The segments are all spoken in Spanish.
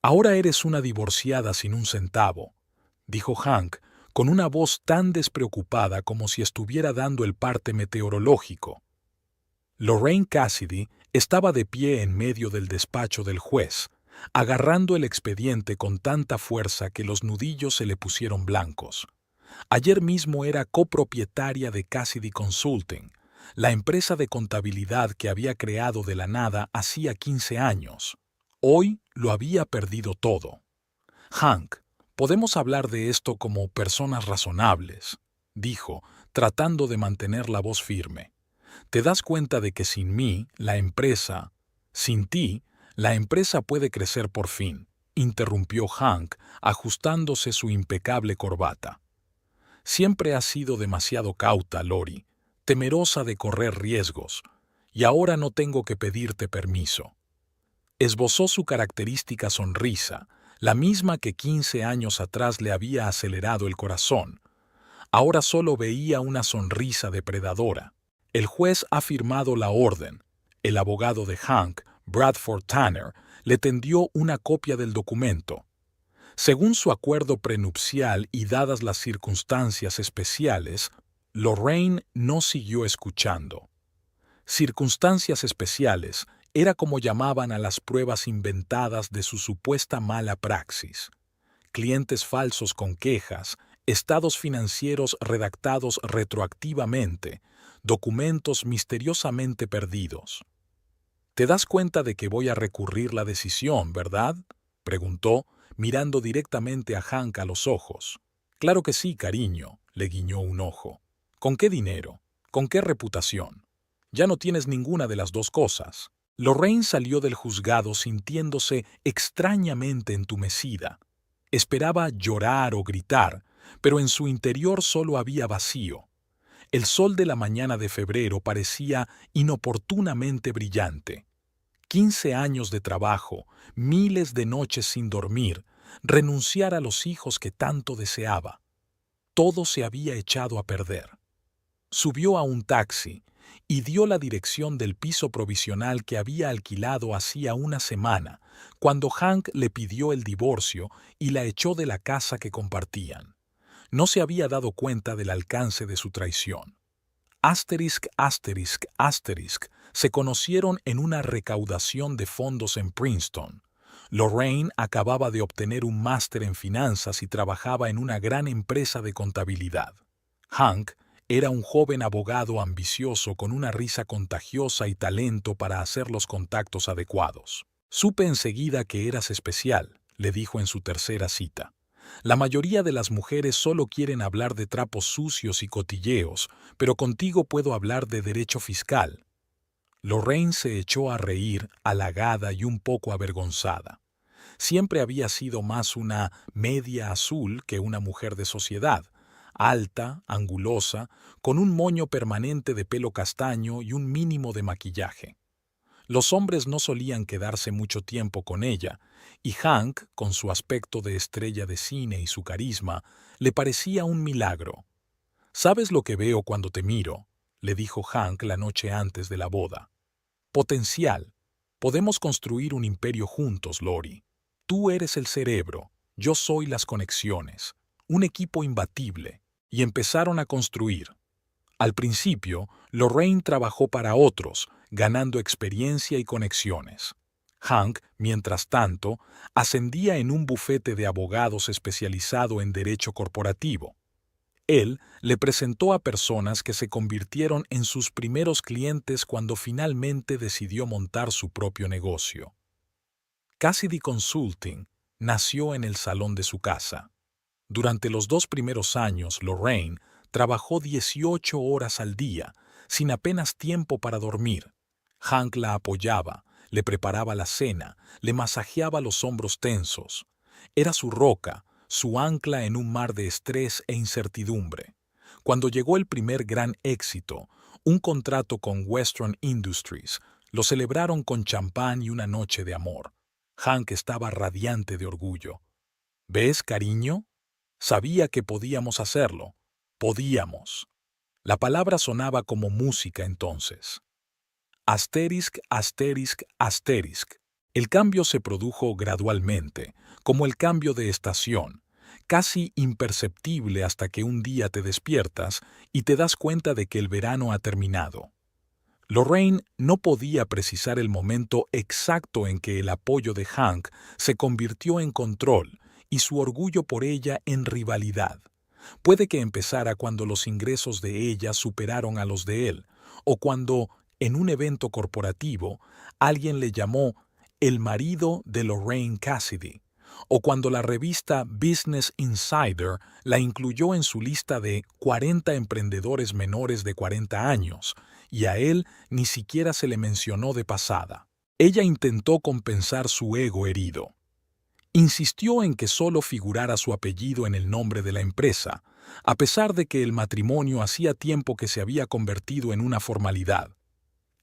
Ahora eres una divorciada sin un centavo, dijo Hank, con una voz tan despreocupada como si estuviera dando el parte meteorológico. Lorraine Cassidy estaba de pie en medio del despacho del juez, agarrando el expediente con tanta fuerza que los nudillos se le pusieron blancos. Ayer mismo era copropietaria de Cassidy Consulting, la empresa de contabilidad que había creado de la nada hacía 15 años. Hoy lo había perdido todo. Hank, podemos hablar de esto como personas razonables, dijo, tratando de mantener la voz firme. ¿Te das cuenta de que sin ti, la empresa puede crecer por fin? Interrumpió Hank, ajustándose su impecable corbata. Siempre has sido demasiado cauta, Lori, temerosa de correr riesgos, y ahora no tengo que pedirte permiso. Esbozó su característica sonrisa, la misma que 15 años atrás le había acelerado el corazón. Ahora solo veía una sonrisa depredadora. El juez ha firmado la orden. El abogado de Hank, Bradford Tanner, le tendió una copia del documento. Según su acuerdo prenupcial y dadas las circunstancias especiales, Lorraine no siguió escuchando. Circunstancias especiales era como llamaban a las pruebas inventadas de su supuesta mala praxis. Clientes falsos con quejas, estados financieros redactados retroactivamente, documentos misteriosamente perdidos. ¿Te das cuenta de que voy a recurrir la decisión, verdad?, preguntó, mirando directamente a Hank a los ojos. Claro que sí, cariño, le guiñó un ojo. ¿Con qué dinero? ¿Con qué reputación? Ya no tienes ninguna de las dos cosas. Lorraine salió del juzgado sintiéndose extrañamente entumecida. Esperaba llorar o gritar, pero en su interior solo había vacío. El sol de la mañana de febrero parecía inoportunamente brillante. 15 años de trabajo, miles de noches sin dormir, renunciar a los hijos que tanto deseaba. Todo se había echado a perder. Subió a un taxi y dio la dirección del piso provisional que había alquilado hacía una semana, cuando Hank le pidió el divorcio y la echó de la casa que compartían. No se había dado cuenta del alcance de su traición. Asterisk, asterisk, asterisk, se conocieron en una recaudación de fondos en Princeton. Lorraine acababa de obtener un máster en finanzas y trabajaba en una gran empresa de contabilidad. Hank era un joven abogado ambicioso con una risa contagiosa y talento para hacer los contactos adecuados. Supe enseguida que eras especial, le dijo en su tercera cita. La mayoría de las mujeres solo quieren hablar de trapos sucios y cotilleos, pero contigo puedo hablar de derecho fiscal. Lorraine se echó a reír, halagada y un poco avergonzada. Siempre había sido más una media azul que una mujer de sociedad, alta, angulosa, con un moño permanente de pelo castaño y un mínimo de maquillaje. Los hombres no solían quedarse mucho tiempo con ella, y Hank, con su aspecto de estrella de cine y su carisma, le parecía un milagro. «¿Sabes lo que veo cuando te miro?», le dijo Hank la noche antes de la boda. «Potencial. Podemos construir un imperio juntos, Lori. Tú eres el cerebro, yo soy las conexiones, un equipo imbatible». Y empezaron a construir. Al principio, Lorraine trabajó para otros, ganando experiencia y conexiones. Hank, mientras tanto, ascendía en un bufete de abogados especializado en derecho corporativo. Él le presentó a personas que se convirtieron en sus primeros clientes cuando finalmente decidió montar su propio negocio. Cassidy Consulting nació en el salón de su casa. Durante los 2 primeros años, Lorraine trabajó 18 horas al día, sin apenas tiempo para dormir. Hank la apoyaba, le preparaba la cena, le masajeaba los hombros tensos. Era su roca, su ancla en un mar de estrés e incertidumbre. Cuando llegó el primer gran éxito, un contrato con Western Industries, lo celebraron con champán y una noche de amor. Hank estaba radiante de orgullo. «¿Ves, cariño? Sabía que podíamos hacerlo. Podíamos». La palabra sonaba como música entonces. Asterisk, asterisk, asterisk. El cambio se produjo gradualmente, como el cambio de estación, casi imperceptible hasta que un día te despiertas y te das cuenta de que el verano ha terminado. Lorraine no podía precisar el momento exacto en que el apoyo de Hank se convirtió en control y su orgullo por ella en rivalidad. Puede que empezara cuando los ingresos de ella superaron a los de él, o cuando, en un evento corporativo, alguien le llamó el marido de Lorraine Cassidy, o cuando la revista Business Insider la incluyó en su lista de 40 emprendedores menores de 40 años, y a él ni siquiera se le mencionó de pasada. Ella intentó compensar su ego herido. Insistió en que solo figurara su apellido en el nombre de la empresa, a pesar de que el matrimonio hacía tiempo que se había convertido en una formalidad.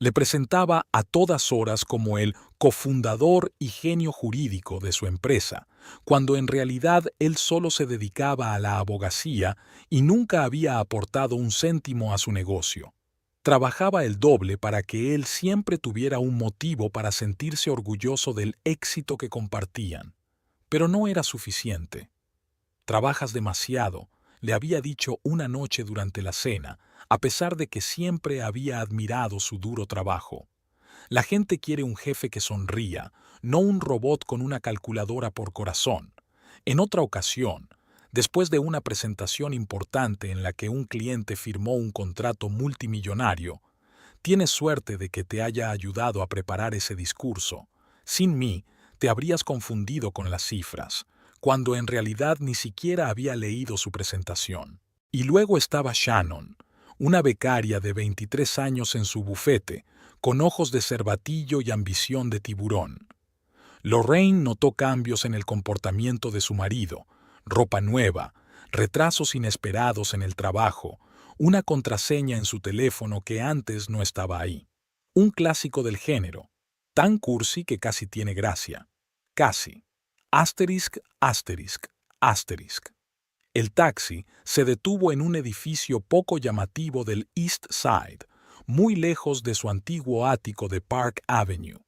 Le presentaba a todas horas como el cofundador y genio jurídico de su empresa, cuando en realidad él solo se dedicaba a la abogacía y nunca había aportado un céntimo a su negocio. Trabajaba el doble para que él siempre tuviera un motivo para sentirse orgulloso del éxito que compartían. Pero no era suficiente. «Trabajas demasiado», le había dicho una noche durante la cena, a pesar de que siempre había admirado su duro trabajo. La gente quiere un jefe que sonría, no un robot con una calculadora por corazón. En otra ocasión, después de una presentación importante en la que un cliente firmó un contrato multimillonario, «Tienes suerte de que te haya ayudado a preparar ese discurso. Sin mí, te habrías confundido con las cifras», cuando en realidad ni siquiera había leído su presentación. Y luego estaba Shannon, una becaria de 23 años en su bufete, con ojos de cervatillo y ambición de tiburón. Lorraine notó cambios en el comportamiento de su marido, ropa nueva, retrasos inesperados en el trabajo, una contraseña en su teléfono que antes no estaba ahí. Un clásico del género, tan cursi que casi tiene gracia. Casi. Asterisk, asterisk, asterisk. El taxi se detuvo en un edificio poco llamativo del East Side, muy lejos de su antiguo ático de Park Avenue.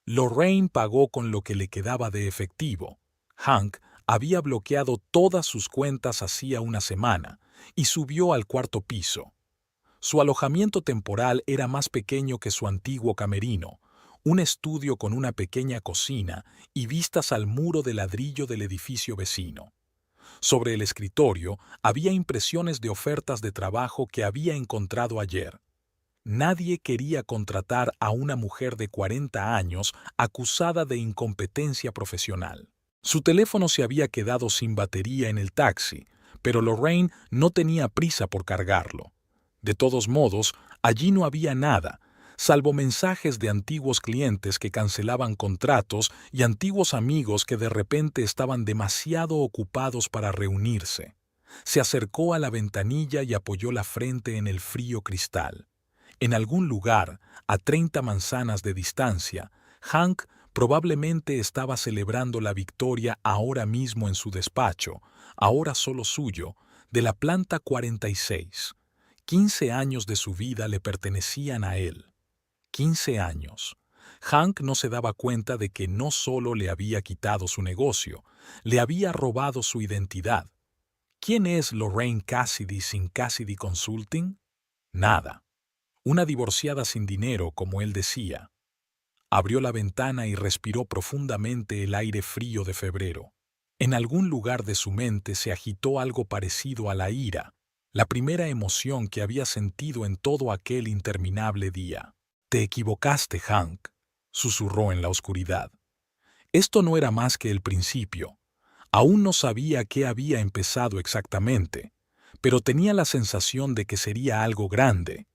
Lorraine pagó con lo que le quedaba de efectivo. Hank había bloqueado todas sus cuentas hacía una semana y subió al cuarto piso. Su alojamiento temporal era más pequeño que su antiguo camerino, un estudio con una pequeña cocina y vistas al muro de ladrillo del edificio vecino. Sobre el escritorio había impresiones de ofertas de trabajo que había encontrado ayer. Nadie quería contratar a una mujer de 40 años acusada de incompetencia profesional. Su teléfono se había quedado sin batería en el taxi, pero Lorraine no tenía prisa por cargarlo. De todos modos, allí no había nada, salvo mensajes de antiguos clientes que cancelaban contratos y antiguos amigos que de repente estaban demasiado ocupados para reunirse. Se acercó a la ventanilla y apoyó la frente en el frío cristal. En algún lugar, a 30 manzanas de distancia, Hank probablemente estaba celebrando la victoria ahora mismo en su despacho, ahora solo suyo, de la planta 46. 15 años de su vida le pertenecían a él. 15 años. Hank no se daba cuenta de que no solo le había quitado su negocio, le había robado su identidad. ¿Quién es Lorraine Cassidy sin Cassidy Consulting? Nada. Una divorciada sin dinero, como él decía. Abrió la ventana y respiró profundamente el aire frío de febrero. En algún lugar de su mente se agitó algo parecido a la ira, la primera emoción que había sentido en todo aquel interminable día. «Te equivocaste, Hank», susurró en la oscuridad. Esto no era más que el principio. Aún no sabía qué había empezado exactamente, pero tenía la sensación de que sería algo grande.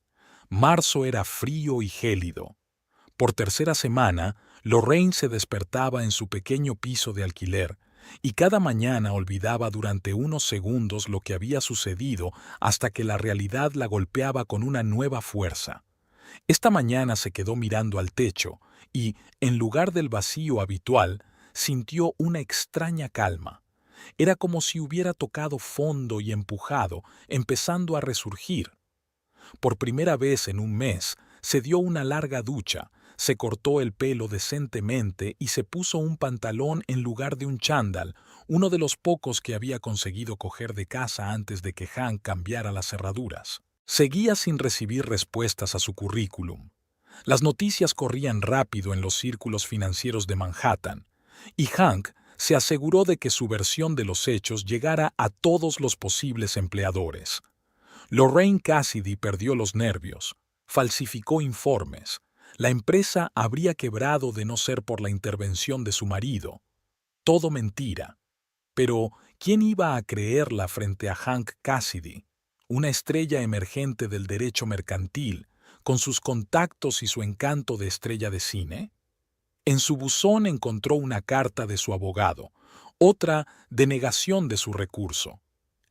Marzo era frío y gélido. Por tercera semana, Lorraine se despertaba en su pequeño piso de alquiler y cada mañana olvidaba durante unos segundos lo que había sucedido hasta que la realidad la golpeaba con una nueva fuerza. Esta mañana se quedó mirando al techo y, en lugar del vacío habitual, sintió una extraña calma. Era como si hubiera tocado fondo y empujado, empezando a resurgir. Por primera vez en un mes, se dio una larga ducha, Se cortó el pelo decentemente y se puso un pantalón en lugar de un chándal, uno de los pocos que había conseguido coger de casa antes de que Hank cambiara las cerraduras. Seguía sin recibir respuestas a su currículum. Las noticias corrían rápido en los círculos financieros de Manhattan, y Hank se aseguró de que su versión de los hechos llegara a todos los posibles empleadores. Lorraine Cassidy perdió los nervios, falsificó informes. La empresa habría quebrado de no ser por la intervención de su marido. Todo mentira. Pero, ¿quién iba a creerla frente a Hank Cassidy, una estrella emergente del derecho mercantil, con sus contactos y su encanto de estrella de cine? En su buzón encontró una carta de su abogado, otra de negación de su recurso.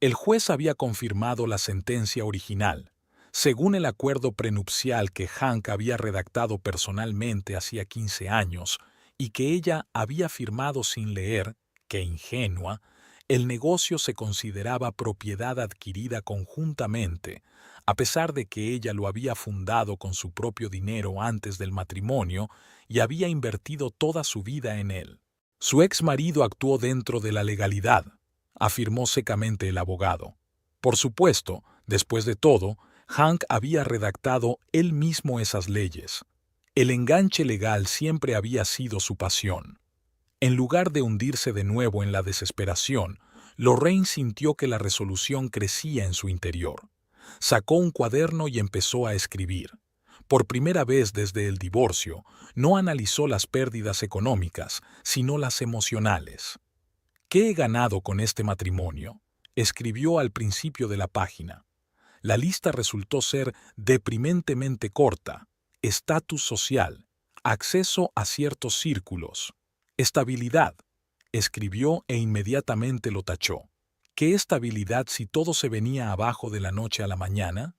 El juez había confirmado la sentencia original, según el acuerdo prenupcial que Hank había redactado personalmente hacía 15 años y que ella había firmado sin leer, que ingenua, el negocio se consideraba propiedad adquirida conjuntamente, a pesar de que ella lo había fundado con su propio dinero antes del matrimonio y había invertido toda su vida en él. Su ex marido actuó dentro de la legalidad, afirmó secamente el abogado. Por supuesto, después de todo, Hank había redactado él mismo esas leyes. El enganche legal siempre había sido su pasión. En lugar de hundirse de nuevo en la desesperación, Lorraine sintió que la resolución crecía en su interior. Sacó un cuaderno y empezó a escribir. Por primera vez desde el divorcio, no analizó las pérdidas económicas, sino las emocionales. ¿Qué he ganado con este matrimonio?, escribió al principio de la página. La lista resultó ser deprimentemente corta: estatus social, acceso a ciertos círculos, estabilidad. Escribió e inmediatamente lo tachó. ¿Qué estabilidad si todo se venía abajo de la noche a la mañana?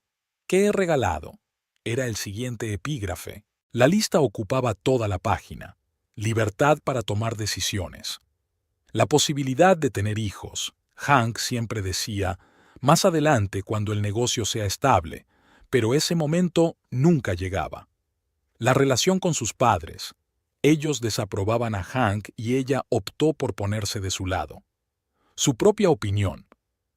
¿Qué he regalado? Era el siguiente epígrafe. La lista ocupaba toda la página. Libertad para tomar decisiones. La posibilidad de tener hijos. Hank siempre decía, más adelante cuando el negocio sea estable, pero ese momento nunca llegaba. La relación con sus padres. Ellos desaprobaban a Hank y ella optó por ponerse de su lado. Su propia opinión.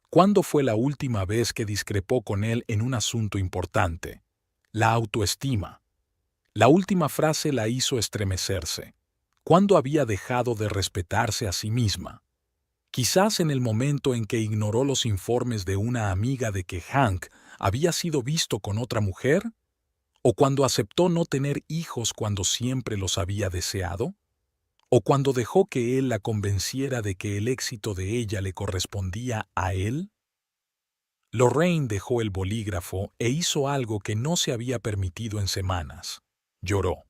¿Cuándo fue la última vez que discrepó con él en un asunto importante? La autoestima. La última frase la hizo estremecerse. ¿Cuándo había dejado de respetarse a sí misma? Quizás en el momento en que ignoró los informes de una amiga de que Hank había sido visto con otra mujer, o cuando aceptó no tener hijos cuando siempre los había deseado, o cuando dejó que él la convenciera de que el éxito de ella le correspondía a él. Lorraine dejó el bolígrafo e hizo algo que no se había permitido en semanas. Lloró.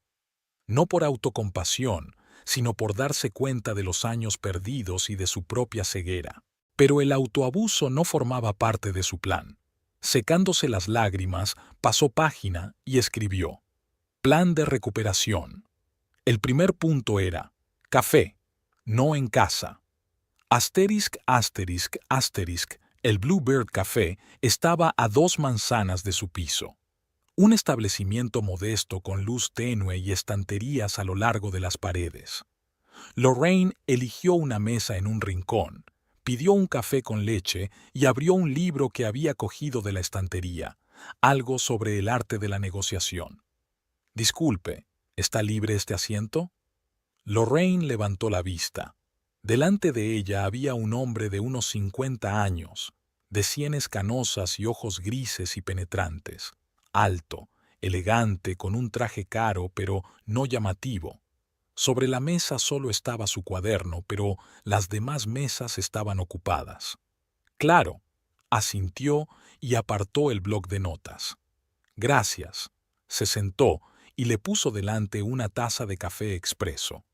No por autocompasión, sino por darse cuenta de los años perdidos y de su propia ceguera. Pero el autoabuso no formaba parte de su plan. Secándose las lágrimas, pasó página y escribió: Plan de recuperación. El primer punto era: café, no en casa. Asterisk, asterisk, asterisk, el Bluebird Café estaba a 2 manzanas de su piso. Un establecimiento modesto con luz tenue y estanterías a lo largo de las paredes. Lorraine eligió una mesa en un rincón, pidió un café con leche y abrió un libro que había cogido de la estantería, algo sobre el arte de la negociación. Disculpe, ¿está libre este asiento? Lorraine levantó la vista. Delante de ella había un hombre de unos 50 años, de sienes canosas y ojos grises y penetrantes. Alto, elegante, con un traje caro pero no llamativo. Sobre la mesa solo estaba su cuaderno, pero las demás mesas estaban ocupadas. Claro, asintió y apartó el bloc de notas. Gracias. Se sentó y le puso delante una taza de café expreso.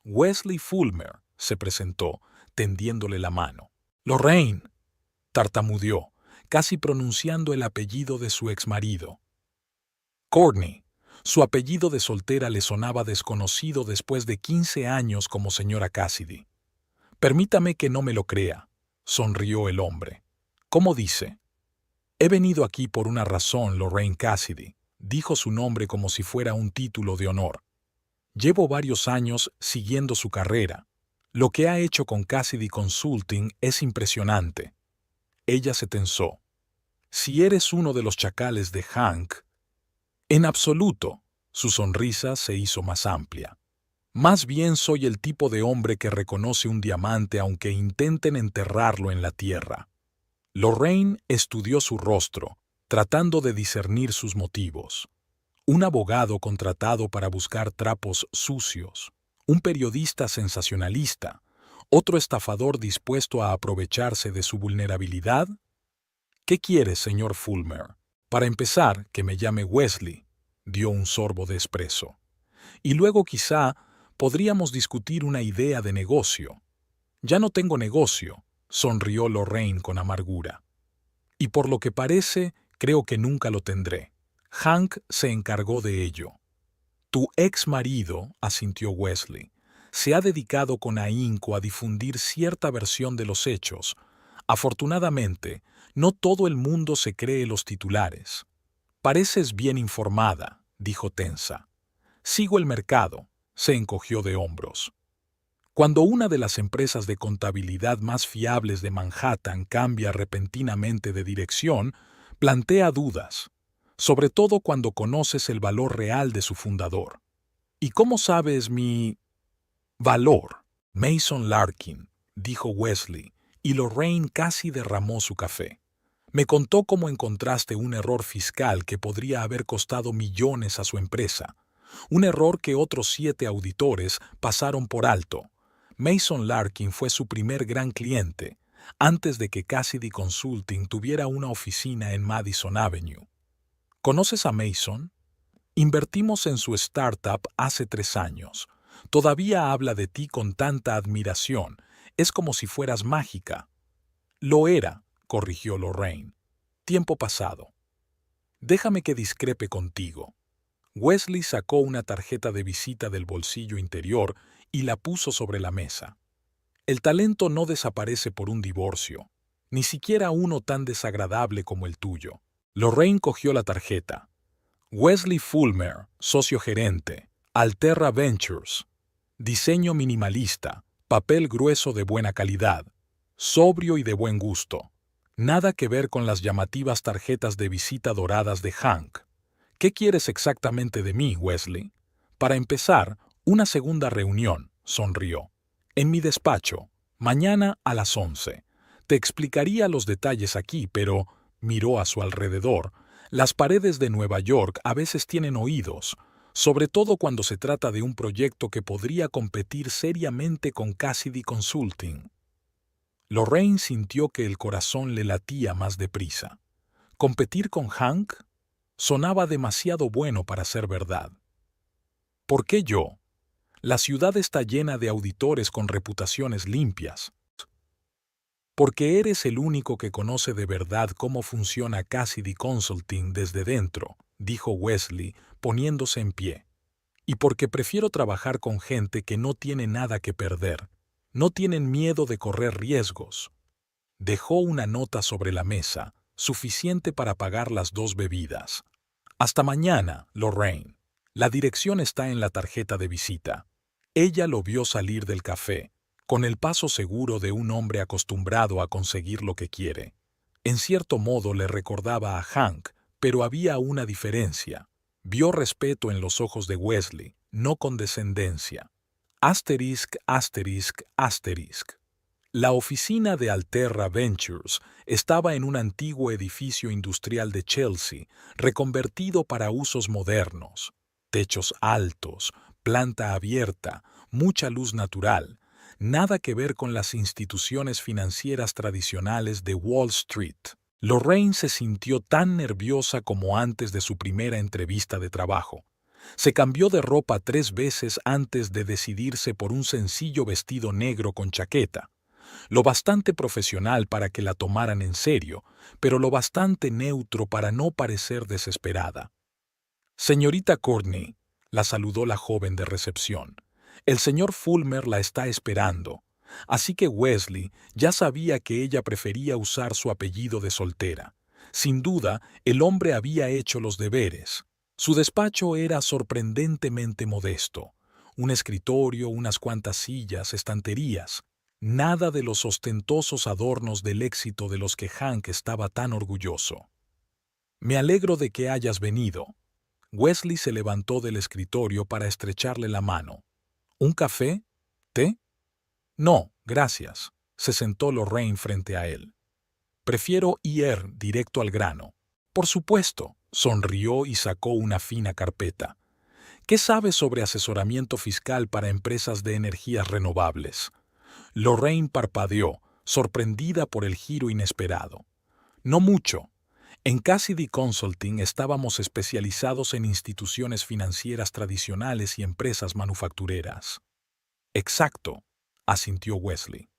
Wesley Fulmer se presentó, tendiéndole la mano. Lorraine, tartamudeó, casi pronunciando el apellido de su exmarido. Courtney. Su apellido de soltera le sonaba desconocido después de 15 años como señora Cassidy. Permítame que no me lo crea, sonrió el hombre. ¿Cómo dice? He venido aquí por una razón, Lorraine Cassidy, dijo su nombre como si fuera un título de honor. Llevo varios años siguiendo su carrera. Lo que ha hecho con Cassidy Consulting es impresionante. Ella se tensó. Si eres uno de los chacales de Hank. En absoluto. Su sonrisa se hizo más amplia. Más bien soy el tipo de hombre que reconoce un diamante aunque intenten enterrarlo en la tierra. Lorraine estudió su rostro, tratando de discernir sus motivos. Un abogado contratado para buscar trapos sucios, un periodista sensacionalista, otro estafador dispuesto a aprovecharse de su vulnerabilidad. ¿Qué quiere, señor Fulmer? Para empezar, que me llame Wesley. Dio un sorbo de espresso. Y luego quizá podríamos discutir una idea de negocio. Ya no tengo negocio, sonrió Lorraine con amargura. Y por lo que parece, creo que nunca lo tendré. Hank se encargó de ello. Tu ex marido, asintió Wesley, se ha dedicado con ahínco a difundir cierta versión de los hechos. Afortunadamente, no todo el mundo se cree los titulares. Pareces bien informada, dijo tensa. Sigo el mercado, se encogió de hombros. Cuando una de las empresas de contabilidad más fiables de Manhattan cambia repentinamente de dirección, plantea dudas, sobre todo cuando conoces el valor real de su fundador. ¿Y cómo sabes mi valor? Mason Larkin, dijo Wesley, y Lorraine casi derramó su café. Me contó cómo encontraste un error fiscal que podría haber costado millones a su empresa, un error que otros 7 auditores pasaron por alto. Mason Larkin fue su primer gran cliente, antes de que Cassidy Consulting tuviera una oficina en Madison Avenue. ¿Conoces a Mason? Invertimos en su startup hace 3 años. Todavía habla de ti con tanta admiración. Es como si fueras mágica. Lo era, corrigió Lorraine. Tiempo pasado. Déjame que discrepe contigo. Wesley sacó una tarjeta de visita del bolsillo interior y la puso sobre la mesa. El talento no desaparece por un divorcio, ni siquiera uno tan desagradable como el tuyo. Lorraine cogió la tarjeta. Wesley Fulmer, socio gerente, Alterra Ventures. Diseño minimalista, papel grueso de buena calidad, sobrio y de buen gusto. Nada que ver con las llamativas tarjetas de visita doradas de Hank. ¿Qué quieres exactamente de mí, Wesley? Para empezar, una segunda reunión, sonrió. En mi despacho, mañana a las 11. Te explicaría los detalles aquí, pero, miró a su alrededor, las paredes de Nueva York a veces tienen oídos, sobre todo cuando se trata de un proyecto que podría competir seriamente con Cassidy Consulting. Lorraine sintió que el corazón le latía más deprisa. ¿Competir con Hank? Sonaba demasiado bueno para ser verdad. ¿Por qué yo? La ciudad está llena de auditores con reputaciones limpias. Porque eres el único que conoce de verdad cómo funciona Cassidy Consulting desde dentro, dijo Wesley, poniéndose en pie. Y porque prefiero trabajar con gente que no tiene nada que perder, no tienen miedo de correr riesgos. Dejó una nota sobre la mesa, suficiente para pagar las 2 bebidas. Hasta mañana, Lorraine. La dirección está en la tarjeta de visita. Ella lo vio salir del café, con el paso seguro de un hombre acostumbrado a conseguir lo que quiere. En cierto modo le recordaba a Hank, pero había una diferencia. Vio respeto en los ojos de Wesley, no condescendencia. Asterisk, asterisk, asterisk. La oficina de Alterra Ventures estaba en un antiguo edificio industrial de Chelsea, reconvertido para usos modernos. Techos altos, planta abierta, mucha luz natural. Nada que ver con las instituciones financieras tradicionales de Wall Street. Lorraine se sintió tan nerviosa como antes de su primera entrevista de trabajo. Se cambió de ropa 3 veces antes de decidirse por un sencillo vestido negro con chaqueta. Lo bastante profesional para que la tomaran en serio, pero lo bastante neutro para no parecer desesperada. Señorita Courtney, la saludó la joven de recepción. El señor Fulmer la está esperando. Así que Wesley ya sabía que ella prefería usar su apellido de soltera. Sin duda, el hombre había hecho los deberes. Su despacho era sorprendentemente modesto. un escritorio, unas cuantas sillas, estanterías. Nada de los ostentosos adornos del éxito de los que Hank estaba tan orgulloso. Me alegro de que hayas venido. Wesley se levantó del escritorio para estrecharle la mano. ¿Un café? ¿Té? No, gracias. Se sentó Lorraine frente a él. Prefiero ir directo al grano. Por supuesto, sonrió y sacó una fina carpeta. ¿Qué sabes sobre asesoramiento fiscal para empresas de energías renovables? Lorraine parpadeó, sorprendida por el giro inesperado. No mucho. En Cassidy Consulting estábamos especializados en instituciones financieras tradicionales y empresas manufactureras. Exacto, asintió Wesley.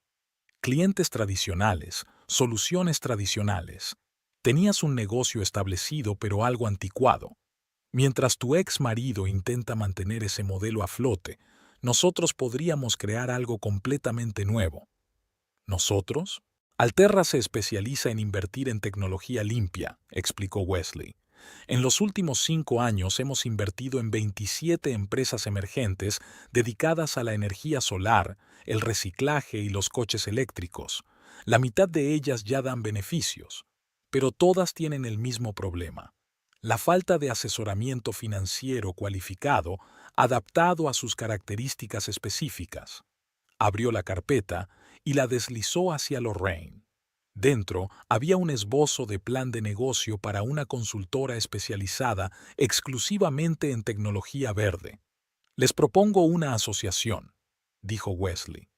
Clientes tradicionales, soluciones tradicionales. Tenías un negocio establecido pero algo anticuado. Mientras tu ex marido intenta mantener ese modelo a flote, nosotros podríamos crear algo completamente nuevo. ¿Nosotros? Alterra se especializa en invertir en tecnología limpia, explicó Wesley. En los últimos 5 años hemos invertido en 27 empresas emergentes dedicadas a la energía solar, el reciclaje y los coches eléctricos. La mitad de ellas ya dan beneficios, pero todas tienen el mismo problema: la falta de asesoramiento financiero cualificado adaptado a sus características específicas. Abrió la carpeta y la deslizó hacia Lorraine. Dentro había un esbozo de plan de negocio para una consultora especializada exclusivamente en tecnología verde. Les propongo una asociación, dijo Wesley.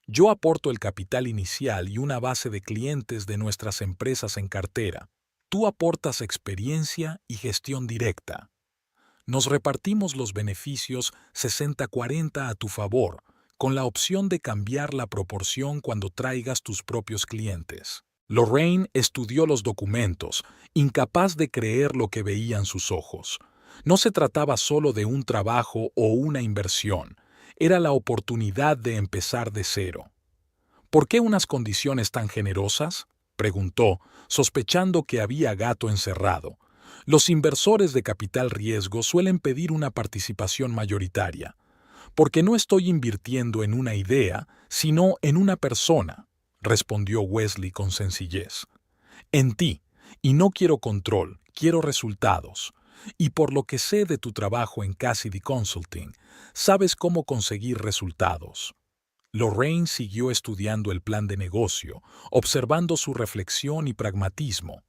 Yo aporto el capital inicial y una base de clientes de nuestras empresas en cartera. Tú aportas experiencia y gestión directa. Nos repartimos los beneficios 60-40 a tu favor, con la opción de cambiar la proporción cuando traigas tus propios clientes. Lorraine estudió los documentos, incapaz de creer lo que veían sus ojos. No se trataba solo de un trabajo o una inversión, era la oportunidad de empezar de cero. ¿Por qué unas condiciones tan generosas?, preguntó, sospechando que había gato encerrado. Los inversores de capital riesgo suelen pedir una participación mayoritaria. Porque no estoy invirtiendo en una idea, sino en una persona, respondió Wesley con sencillez. En ti, y no quiero control, quiero resultados. Y por lo que sé de tu trabajo en Cassidy Consulting, sabes cómo conseguir resultados. Lorraine siguió estudiando el plan de negocio, observando su reflexión y pragmatismo.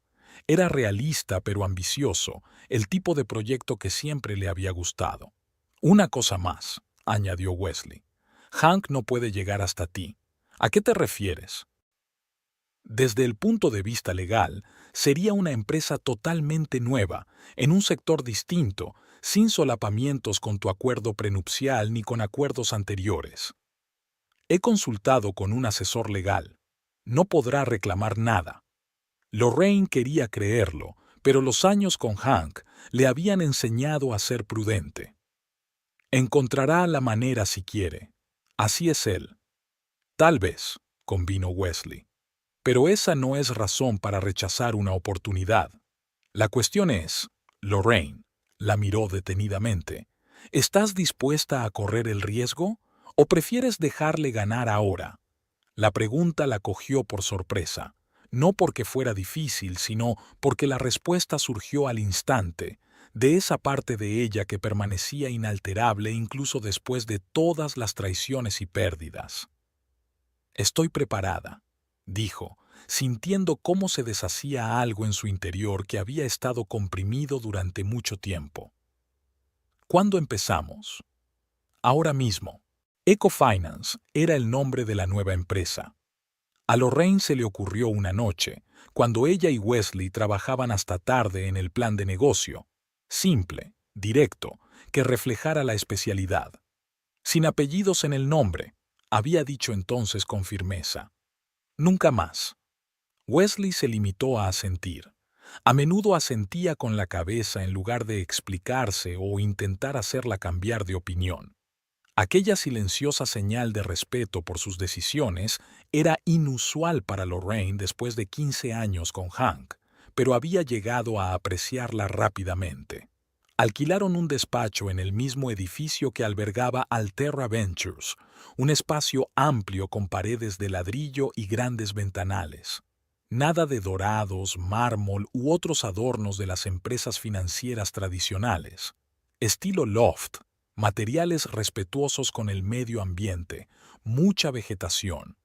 Era realista pero ambicioso, el tipo de proyecto que siempre le había gustado. Una cosa más, añadió Wesley. Hank no puede llegar hasta ti. ¿A qué te refieres? Desde el punto de vista legal, sería una empresa totalmente nueva, en un sector distinto, sin solapamientos con tu acuerdo prenupcial ni con acuerdos anteriores. He consultado con un asesor legal. No podrá reclamar nada. Lorraine quería creerlo, pero los años con Hank le habían enseñado a ser prudente. Encontrará la manera si quiere. Así es él. Tal vez, convino Wesley. Pero esa no es razón para rechazar una oportunidad. La cuestión es, Lorraine, la miró detenidamente, ¿estás dispuesta a correr el riesgo o prefieres dejarle ganar ahora? La pregunta la cogió por sorpresa, no porque fuera difícil, sino porque la respuesta surgió al instante, de esa parte de ella que permanecía inalterable incluso después de todas las traiciones y pérdidas. Estoy preparada, dijo, sintiendo cómo se deshacía algo en su interior que había estado comprimido durante mucho tiempo. ¿Cuándo empezamos? Ahora mismo. Ecofinance era el nombre de la nueva empresa. A Lorraine se le ocurrió una noche, cuando ella y Wesley trabajaban hasta tarde en el plan de negocio, simple, directo, que reflejara la especialidad. Sin apellidos en el nombre, había dicho entonces con firmeza. Nunca más. Wesley se limitó a asentir. A menudo asentía con la cabeza en lugar de explicarse o intentar hacerla cambiar de opinión. Aquella silenciosa señal de respeto por sus decisiones era inusual para Lorraine después de 15 años con Hank, pero había llegado a apreciarla rápidamente. Alquilaron un despacho en el mismo edificio que albergaba Alterra Ventures, un espacio amplio con paredes de ladrillo y grandes ventanales. Nada de dorados, mármol u otros adornos de las empresas financieras tradicionales. Estilo loft, materiales respetuosos con el medio ambiente, mucha vegetación.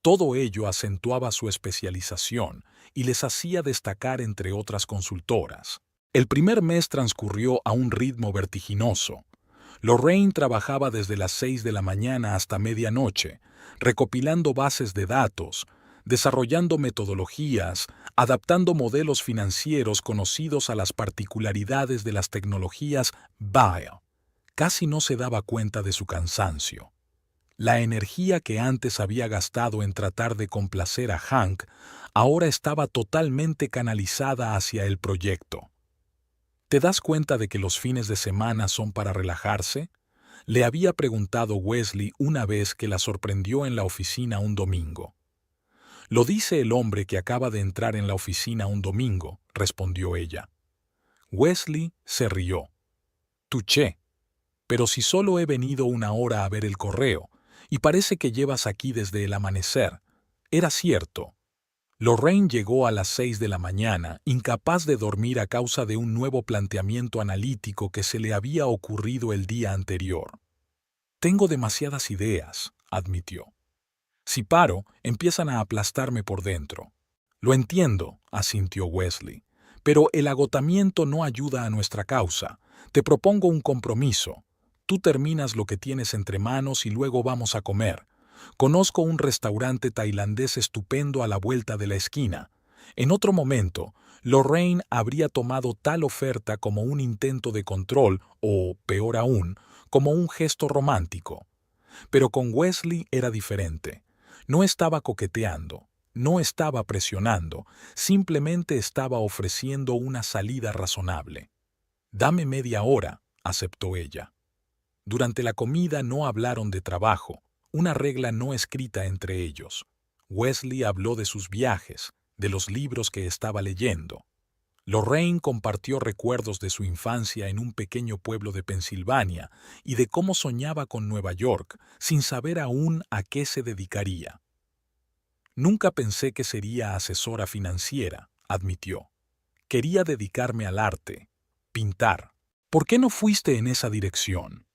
Todo ello acentuaba su especialización y les hacía destacar entre otras consultoras. El primer mes transcurrió a un ritmo vertiginoso. Lorraine trabajaba desde las 6 de la mañana hasta medianoche, recopilando bases de datos, desarrollando metodologías, adaptando modelos financieros conocidos a las particularidades de las tecnologías BIO. Casi no se daba cuenta de su cansancio. La energía que antes había gastado en tratar de complacer a Hank ahora estaba totalmente canalizada hacia el proyecto. ¿Te das cuenta de que los fines de semana son para relajarse?, le había preguntado Wesley una vez que la sorprendió en la oficina un domingo. Lo dice el hombre que acaba de entrar en la oficina un domingo, respondió ella. Wesley se rió. Touché. Pero si solo he venido una hora a ver el correo, y parece que llevas aquí desde el amanecer. Era cierto. Lorraine llegó a las 6 de la mañana, incapaz de dormir a causa de un nuevo planteamiento analítico que se le había ocurrido el día anterior. Tengo demasiadas ideas, admitió. Si paro, empiezan a aplastarme por dentro. Lo entiendo, asintió Wesley, pero el agotamiento no ayuda a nuestra causa. Te propongo un compromiso. Tú terminas lo que tienes entre manos y luego vamos a comer. Conozco un restaurante tailandés estupendo a la vuelta de la esquina. En otro momento, Lorraine habría tomado tal oferta como un intento de control o, peor aún, como un gesto romántico. Pero con Wesley era diferente. No estaba coqueteando, no estaba presionando, simplemente estaba ofreciendo una salida razonable. Dame media hora, aceptó ella. Durante la comida no hablaron de trabajo, una regla no escrita entre ellos. Wesley habló de sus viajes, de los libros que estaba leyendo. Lorraine compartió recuerdos de su infancia en un pequeño pueblo de Pensilvania y de cómo soñaba con Nueva York, sin saber aún a qué se dedicaría. Nunca pensé que sería asesora financiera, admitió. Quería dedicarme al arte, pintar. ¿Por qué no fuiste en esa dirección?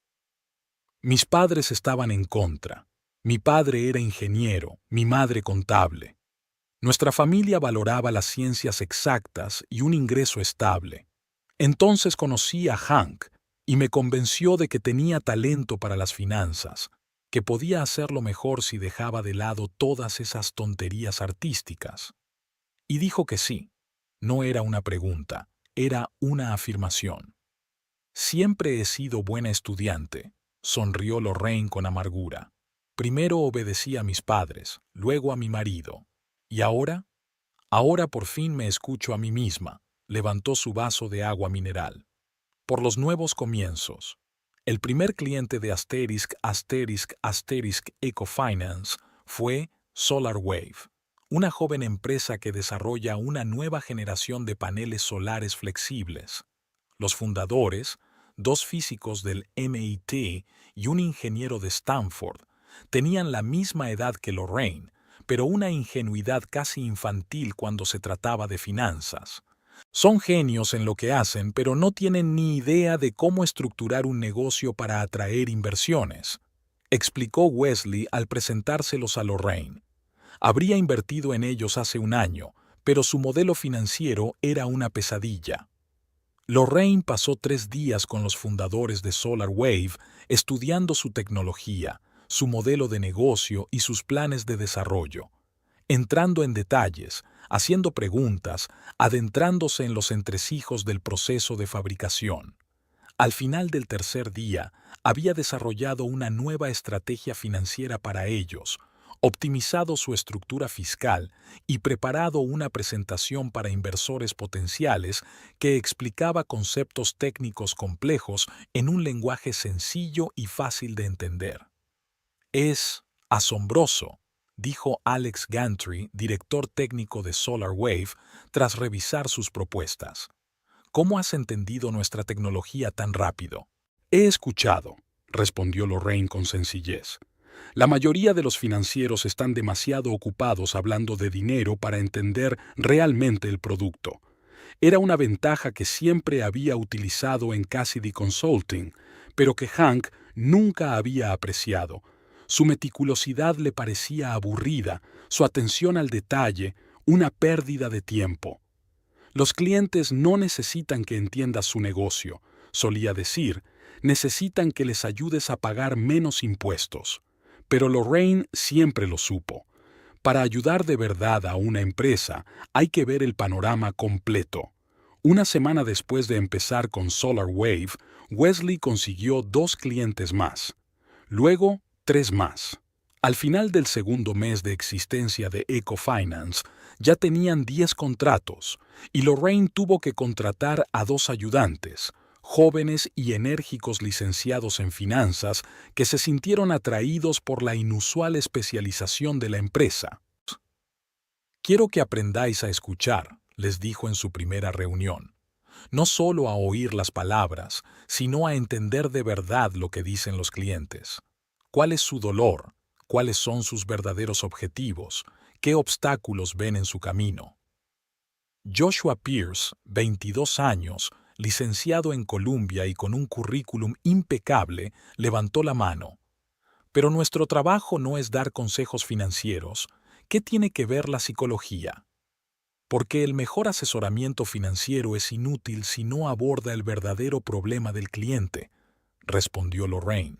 Mis padres estaban en contra. Mi padre era ingeniero, mi madre contable. Nuestra familia valoraba las ciencias exactas y un ingreso estable. Entonces conocí a Hank y me convenció de que tenía talento para las finanzas, que podía hacerlo mejor si dejaba de lado todas esas tonterías artísticas. Y dijo que sí. No era una pregunta, era una afirmación. Siempre he sido buena estudiante, sonrió Lorraine con amargura. Primero obedecí a mis padres, luego a mi marido. ¿Y ahora? Ahora por fin me escucho a mí misma, levantó su vaso de agua mineral. Por los nuevos comienzos. El primer cliente de Ecofinance fue SolarWave, una joven empresa que desarrolla una nueva generación de paneles solares flexibles. Los fundadores, dos físicos del MIT y un ingeniero de Stanford, tenían la misma edad que Lorraine, pero una ingenuidad casi infantil cuando se trataba de finanzas. Son genios en lo que hacen, pero no tienen ni idea de cómo estructurar un negocio para atraer inversiones, explicó Wesley al presentárselos a Lorraine. Habría invertido en ellos hace un año, pero su modelo financiero era una pesadilla. Lorraine pasó 3 días con los fundadores de SolarWave estudiando su tecnología, su modelo de negocio y sus planes de desarrollo, entrando en detalles, haciendo preguntas, adentrándose en los entresijos del proceso de fabricación. Al final del tercer día, había desarrollado una nueva estrategia financiera para ellos, optimizado su estructura fiscal y preparado una presentación para inversores potenciales que explicaba conceptos técnicos complejos en un lenguaje sencillo y fácil de entender. Es asombroso, dijo Alex Gantry, director técnico de SolarWave, tras revisar sus propuestas. ¿Cómo has entendido nuestra tecnología tan rápido? He escuchado, respondió Lorraine con sencillez. La mayoría de los financieros están demasiado ocupados hablando de dinero para entender realmente el producto. Era una ventaja que siempre había utilizado en Cassidy Consulting, pero que Hank nunca había apreciado. Su meticulosidad le parecía aburrida, su atención al detalle, una pérdida de tiempo. Los clientes no necesitan que entiendas su negocio, solía decir, necesitan que les ayudes a pagar menos impuestos. Pero Lorraine siempre lo supo. Para ayudar de verdad a una empresa, hay que ver el panorama completo. Una semana después de empezar con SolarWave, Wesley consiguió 2 clientes más. Luego, 3 más. Al final del segundo mes de existencia de Ecofinance, ya tenían 10 contratos, y Lorraine tuvo que contratar a 2 ayudantes, jóvenes y enérgicos licenciados en finanzas que se sintieron atraídos por la inusual especialización de la empresa. Quiero que aprendáis a escuchar, les dijo en su primera reunión. No solo a oír las palabras, sino a entender de verdad lo que dicen los clientes. ¿Cuál es su dolor? ¿Cuáles son sus verdaderos objetivos? ¿Qué obstáculos ven en su camino? Joshua Pierce, 22 años, licenciado en Columbia y con un currículum impecable, levantó la mano. Pero nuestro trabajo no es dar consejos financieros. ¿Qué tiene que ver la psicología? Porque el mejor asesoramiento financiero es inútil si no aborda el verdadero problema del cliente, respondió Lorraine.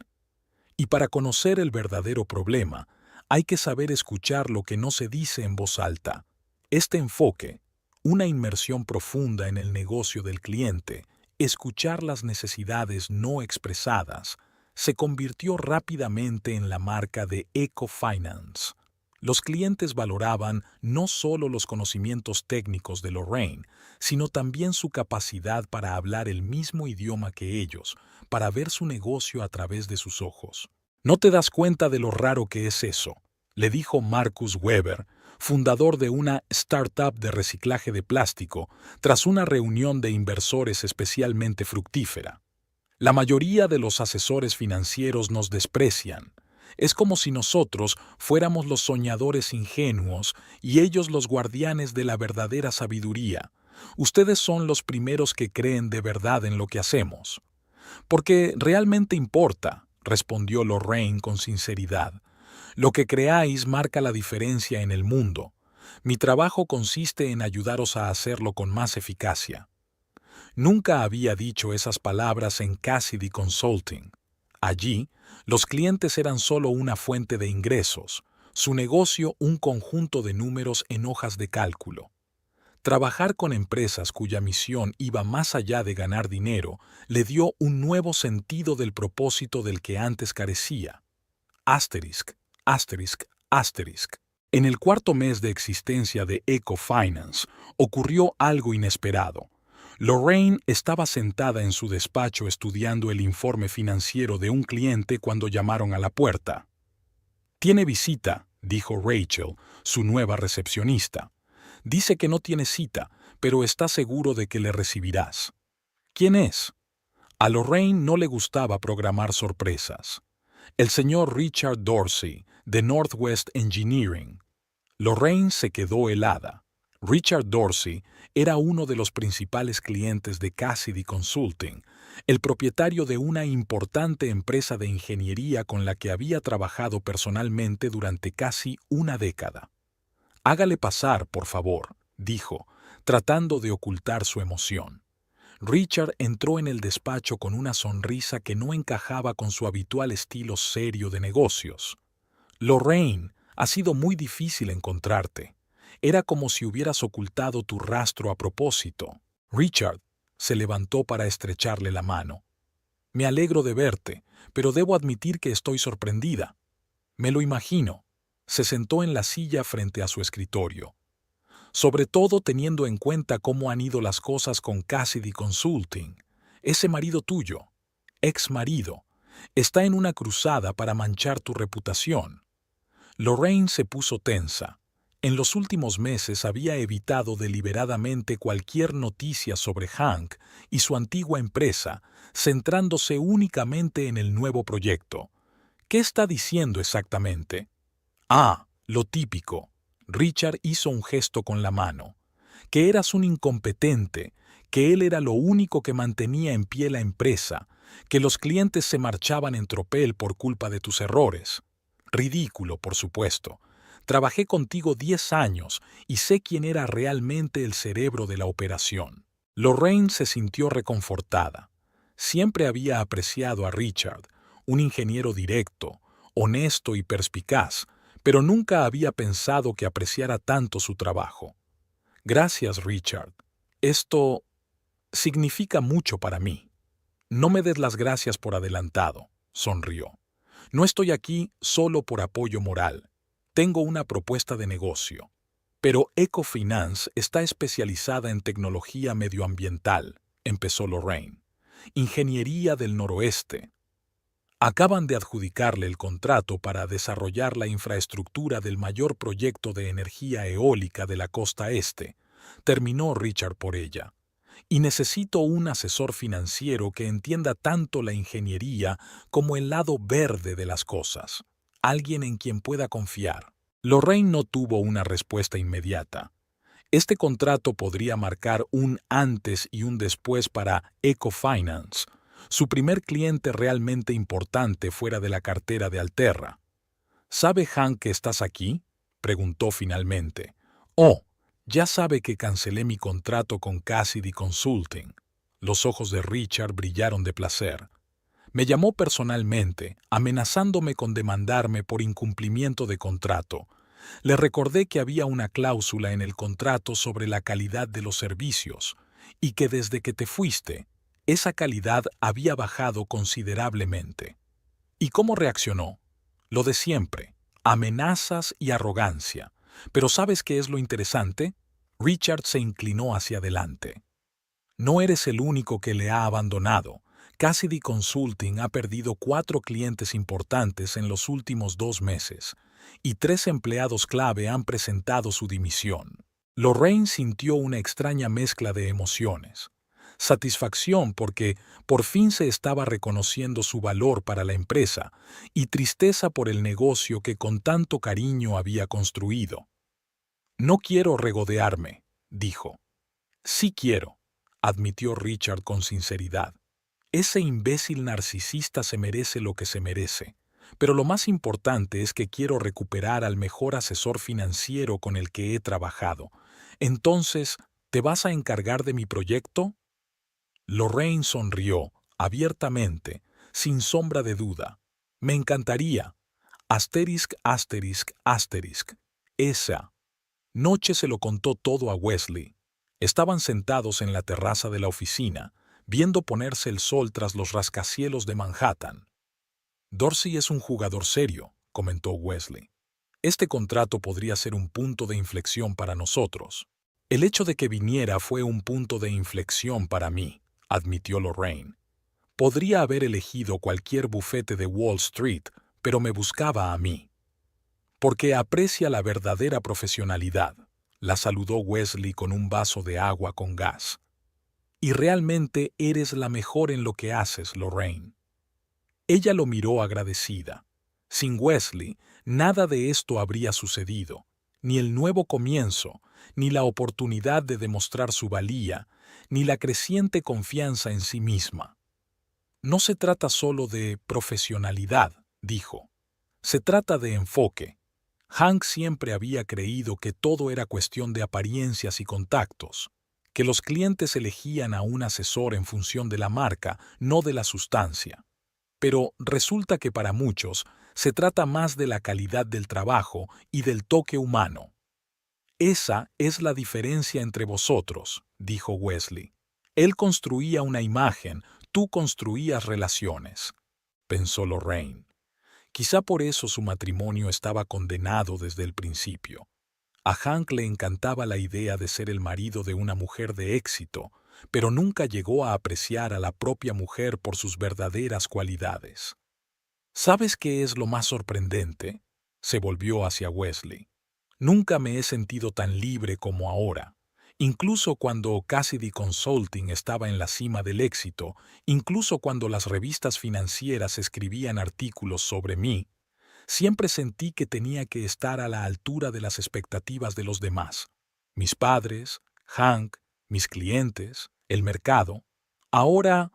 Y para conocer el verdadero problema, hay que saber escuchar lo que no se dice en voz alta. Este enfoque, una inmersión profunda en el negocio del cliente, escuchar las necesidades no expresadas, se convirtió rápidamente en la marca de Ecofinance. Los clientes valoraban no solo los conocimientos técnicos de Lorraine, sino también su capacidad para hablar el mismo idioma que ellos, para ver su negocio a través de sus ojos. ¿No te das cuenta de lo raro que es eso?, le dijo Marcus Weber, fundador de una startup de reciclaje de plástico, tras una reunión de inversores especialmente fructífera. La mayoría de los asesores financieros nos desprecian. Es como si nosotros fuéramos los soñadores ingenuos y ellos los guardianes de la verdadera sabiduría. Ustedes son los primeros que creen de verdad en lo que hacemos. Porque realmente importa, respondió Lorraine con sinceridad. Lo que creáis marca la diferencia en el mundo. Mi trabajo consiste en ayudaros a hacerlo con más eficacia. Nunca había dicho esas palabras en Cassidy Consulting. Allí, los clientes eran solo una fuente de ingresos, su negocio un conjunto de números en hojas de cálculo. Trabajar con empresas cuya misión iba más allá de ganar dinero le dio un nuevo sentido del propósito del que antes carecía. Asterisk, asterisk, asterisk. En el cuarto mes de existencia de Ecofinance ocurrió algo inesperado. Lorraine estaba sentada en su despacho estudiando el informe financiero de un cliente cuando llamaron a la puerta. «Tiene visita», dijo Rachel, su nueva recepcionista. «Dice que no tiene cita, pero está seguro de que le recibirás». «¿Quién es?» A Lorraine no le gustaba programar sorpresas. «El señor Richard Dorsey, de Northwest Engineering». Lorraine se quedó helada. Richard Dorsey era uno de los principales clientes de Cassidy Consulting, el propietario de una importante empresa de ingeniería con la que había trabajado personalmente durante casi una década. «Hágale pasar, por favor», dijo, tratando de ocultar su emoción. Richard entró en el despacho con una sonrisa que no encajaba con su habitual estilo serio de negocios. «Lorraine, ha sido muy difícil encontrarte. Era como si hubieras ocultado tu rastro a propósito». Richard se levantó para estrecharle la mano. «Me alegro de verte, pero debo admitir que estoy sorprendida». «Me lo imagino». Se sentó en la silla frente a su escritorio. «Sobre todo teniendo en cuenta cómo han ido las cosas con Cassidy Consulting. Ese marido tuyo, ex marido, está en una cruzada para manchar tu reputación». Lorraine se puso tensa. En los últimos meses había evitado deliberadamente cualquier noticia sobre Hank y su antigua empresa, centrándose únicamente en el nuevo proyecto. ¿Qué está diciendo exactamente? Ah, lo típico. Richard hizo un gesto con la mano. Que eras un incompetente, que él era lo único que mantenía en pie la empresa, que los clientes se marchaban en tropel por culpa de tus errores. Ridículo, por supuesto. Trabajé contigo 10 años y sé quién era realmente el cerebro de la operación. Lorraine se sintió reconfortada. Siempre había apreciado a Richard, un ingeniero directo, honesto y perspicaz, pero nunca había pensado que apreciara tanto su trabajo. Gracias, Richard. Esto significa mucho para mí. No me des las gracias por adelantado, sonrió. No estoy aquí solo por apoyo moral. Tengo una propuesta de negocio. Pero Ecofinance está especializada en tecnología medioambiental, empezó Lorraine. Ingeniería del Noroeste. Acaban de adjudicarle el contrato para desarrollar la infraestructura del mayor proyecto de energía eólica de la costa este. Terminó Richard por ella. Y necesito un asesor financiero que entienda tanto la ingeniería como el lado verde de las cosas. Alguien en quien pueda confiar. Lorraine no tuvo una respuesta inmediata. Este contrato podría marcar un antes y un después para Ecofinance, su primer cliente realmente importante fuera de la cartera de Alterra. ¿Sabe Hank que estás aquí?, preguntó finalmente. Oh, ya sabe que cancelé mi contrato con Cassidy Consulting. Los ojos de Richard brillaron de placer. Me llamó personalmente, amenazándome con demandarme por incumplimiento de contrato. Le recordé que había una cláusula en el contrato sobre la calidad de los servicios y que desde que te fuiste, esa calidad había bajado considerablemente. ¿Y cómo reaccionó? Lo de siempre, amenazas y arrogancia. Pero ¿sabes qué es lo interesante? Richard se inclinó hacia adelante. No eres el único que le ha abandonado. Cassidy Consulting ha perdido 4 clientes importantes en los últimos 2 meses, y 3 empleados clave han presentado su dimisión. Lorraine sintió una extraña mezcla de emociones. Satisfacción porque por fin se estaba reconociendo su valor para la empresa y tristeza por el negocio que con tanto cariño había construido. No quiero regodearme, dijo. Sí quiero, admitió Richard con sinceridad. Ese imbécil narcisista se merece lo que se merece, pero lo más importante es que quiero recuperar al mejor asesor financiero con el que he trabajado. Entonces, ¿te vas a encargar de mi proyecto? Lorraine sonrió, abiertamente, sin sombra de duda. Me encantaría. Asterisk, asterisk, asterisk. Esa noche se lo contó todo a Wesley. Estaban sentados en la terraza de la oficina, viendo ponerse el sol tras los rascacielos de Manhattan. Dorsey es un jugador serio, comentó Wesley. Este contrato podría ser un punto de inflexión para nosotros. El hecho de que viniera fue un punto de inflexión para mí, admitió Lorraine. Podría haber elegido cualquier bufete de Wall Street, pero me buscaba a mí. Porque aprecia la verdadera profesionalidad, la saludó Wesley con un vaso de agua con gas. Y realmente eres la mejor en lo que haces, Lorraine. Ella lo miró agradecida. Sin Wesley, nada de esto habría sucedido, ni el nuevo comienzo, ni la oportunidad de demostrar su valía, ni la creciente confianza en sí misma. No se trata solo de profesionalidad, dijo. Se trata de enfoque. Hank siempre había creído que todo era cuestión de apariencias y contactos, que los clientes elegían a un asesor en función de la marca, no de la sustancia. Pero resulta que para muchos se trata más de la calidad del trabajo y del toque humano. Esa es la diferencia entre vosotros, dijo Wesley. Él construía una imagen, tú construías relaciones, pensó Lorraine. Quizá por eso su matrimonio estaba condenado desde el principio. A Hank le encantaba la idea de ser el marido de una mujer de éxito, pero nunca llegó a apreciar a la propia mujer por sus verdaderas cualidades. ¿Sabes qué es lo más sorprendente? Se volvió hacia Wesley. Nunca me he sentido tan libre como ahora. Incluso cuando Cassidy Consulting estaba en la cima del éxito, incluso cuando las revistas financieras escribían artículos sobre mí, siempre sentí que tenía que estar a la altura de las expectativas de los demás. Mis padres, Hank, mis clientes, el mercado. Ahora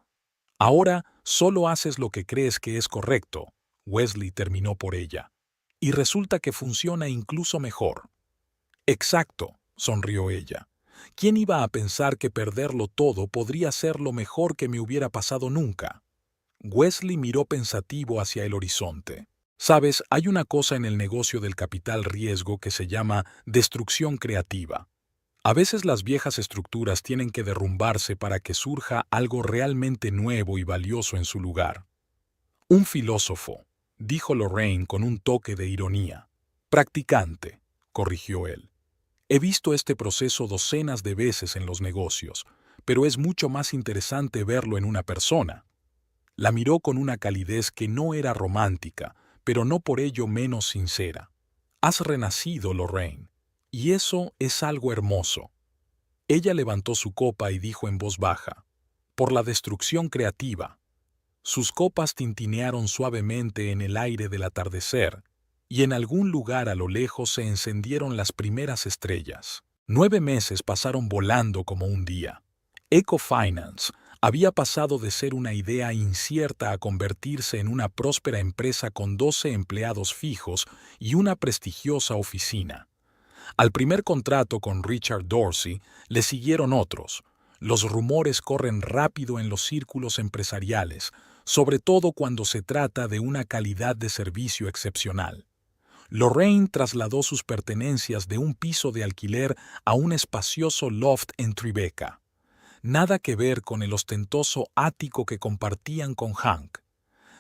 solo haces lo que crees que es correcto. Wesley terminó por ella. Y resulta que funciona incluso mejor. Exacto, sonrió ella. ¿Quién iba a pensar que perderlo todo podría ser lo mejor que me hubiera pasado nunca? Wesley miró pensativo hacia el horizonte. Sabes, hay una cosa en el negocio del capital riesgo que se llama destrucción creativa. A veces las viejas estructuras tienen que derrumbarse para que surja algo realmente nuevo y valioso en su lugar. Un filósofo, dijo Lorraine con un toque de ironía. Practicante, corrigió él. He visto este proceso docenas de veces en los negocios, pero es mucho más interesante verlo en una persona. La miró con una calidez que no era romántica, pero no por ello menos sincera. Has renacido, Lorraine, y eso es algo hermoso. Ella levantó su copa y dijo en voz baja, por la destrucción creativa. Sus copas tintinearon suavemente en el aire del atardecer, y en algún lugar a lo lejos se encendieron las primeras estrellas. 9 meses pasaron volando como un día. Ecofinance había pasado de ser una idea incierta a convertirse en una próspera empresa con 12 empleados fijos y una prestigiosa oficina. Al primer contrato con Richard Dorsey le siguieron otros. Los rumores corren rápido en los círculos empresariales, sobre todo cuando se trata de una calidad de servicio excepcional. Lorraine trasladó sus pertenencias de un piso de alquiler a un espacioso loft en Tribeca. Nada que ver con el ostentoso ático que compartían con Hank.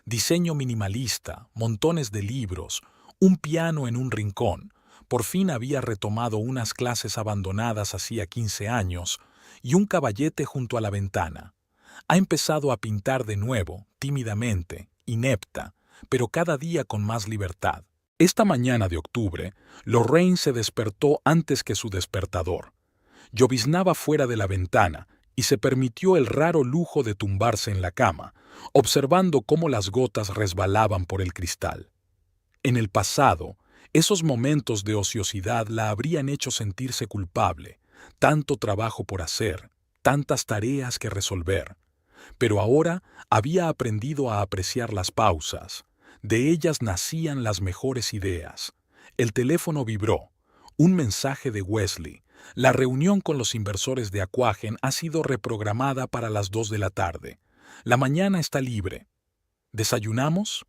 Diseño minimalista, montones de libros, un piano en un rincón. Por fin había retomado unas clases abandonadas hacía 15 años y un caballete junto a la ventana. Ha empezado a pintar de nuevo, tímidamente, inepta, pero cada día con más libertad. Esta mañana de octubre, Lorraine se despertó antes que su despertador. Lloviznaba fuera de la ventana y se permitió el raro lujo de tumbarse en la cama, observando cómo las gotas resbalaban por el cristal. En el pasado, esos momentos de ociosidad la habrían hecho sentirse culpable, tanto trabajo por hacer, tantas tareas que resolver. Pero ahora había aprendido a apreciar las pausas. De ellas nacían las mejores ideas. El teléfono vibró. Un mensaje de Wesley. La reunión con los inversores de Aquagen ha sido reprogramada para las 2 de la tarde. La mañana está libre. ¿Desayunamos?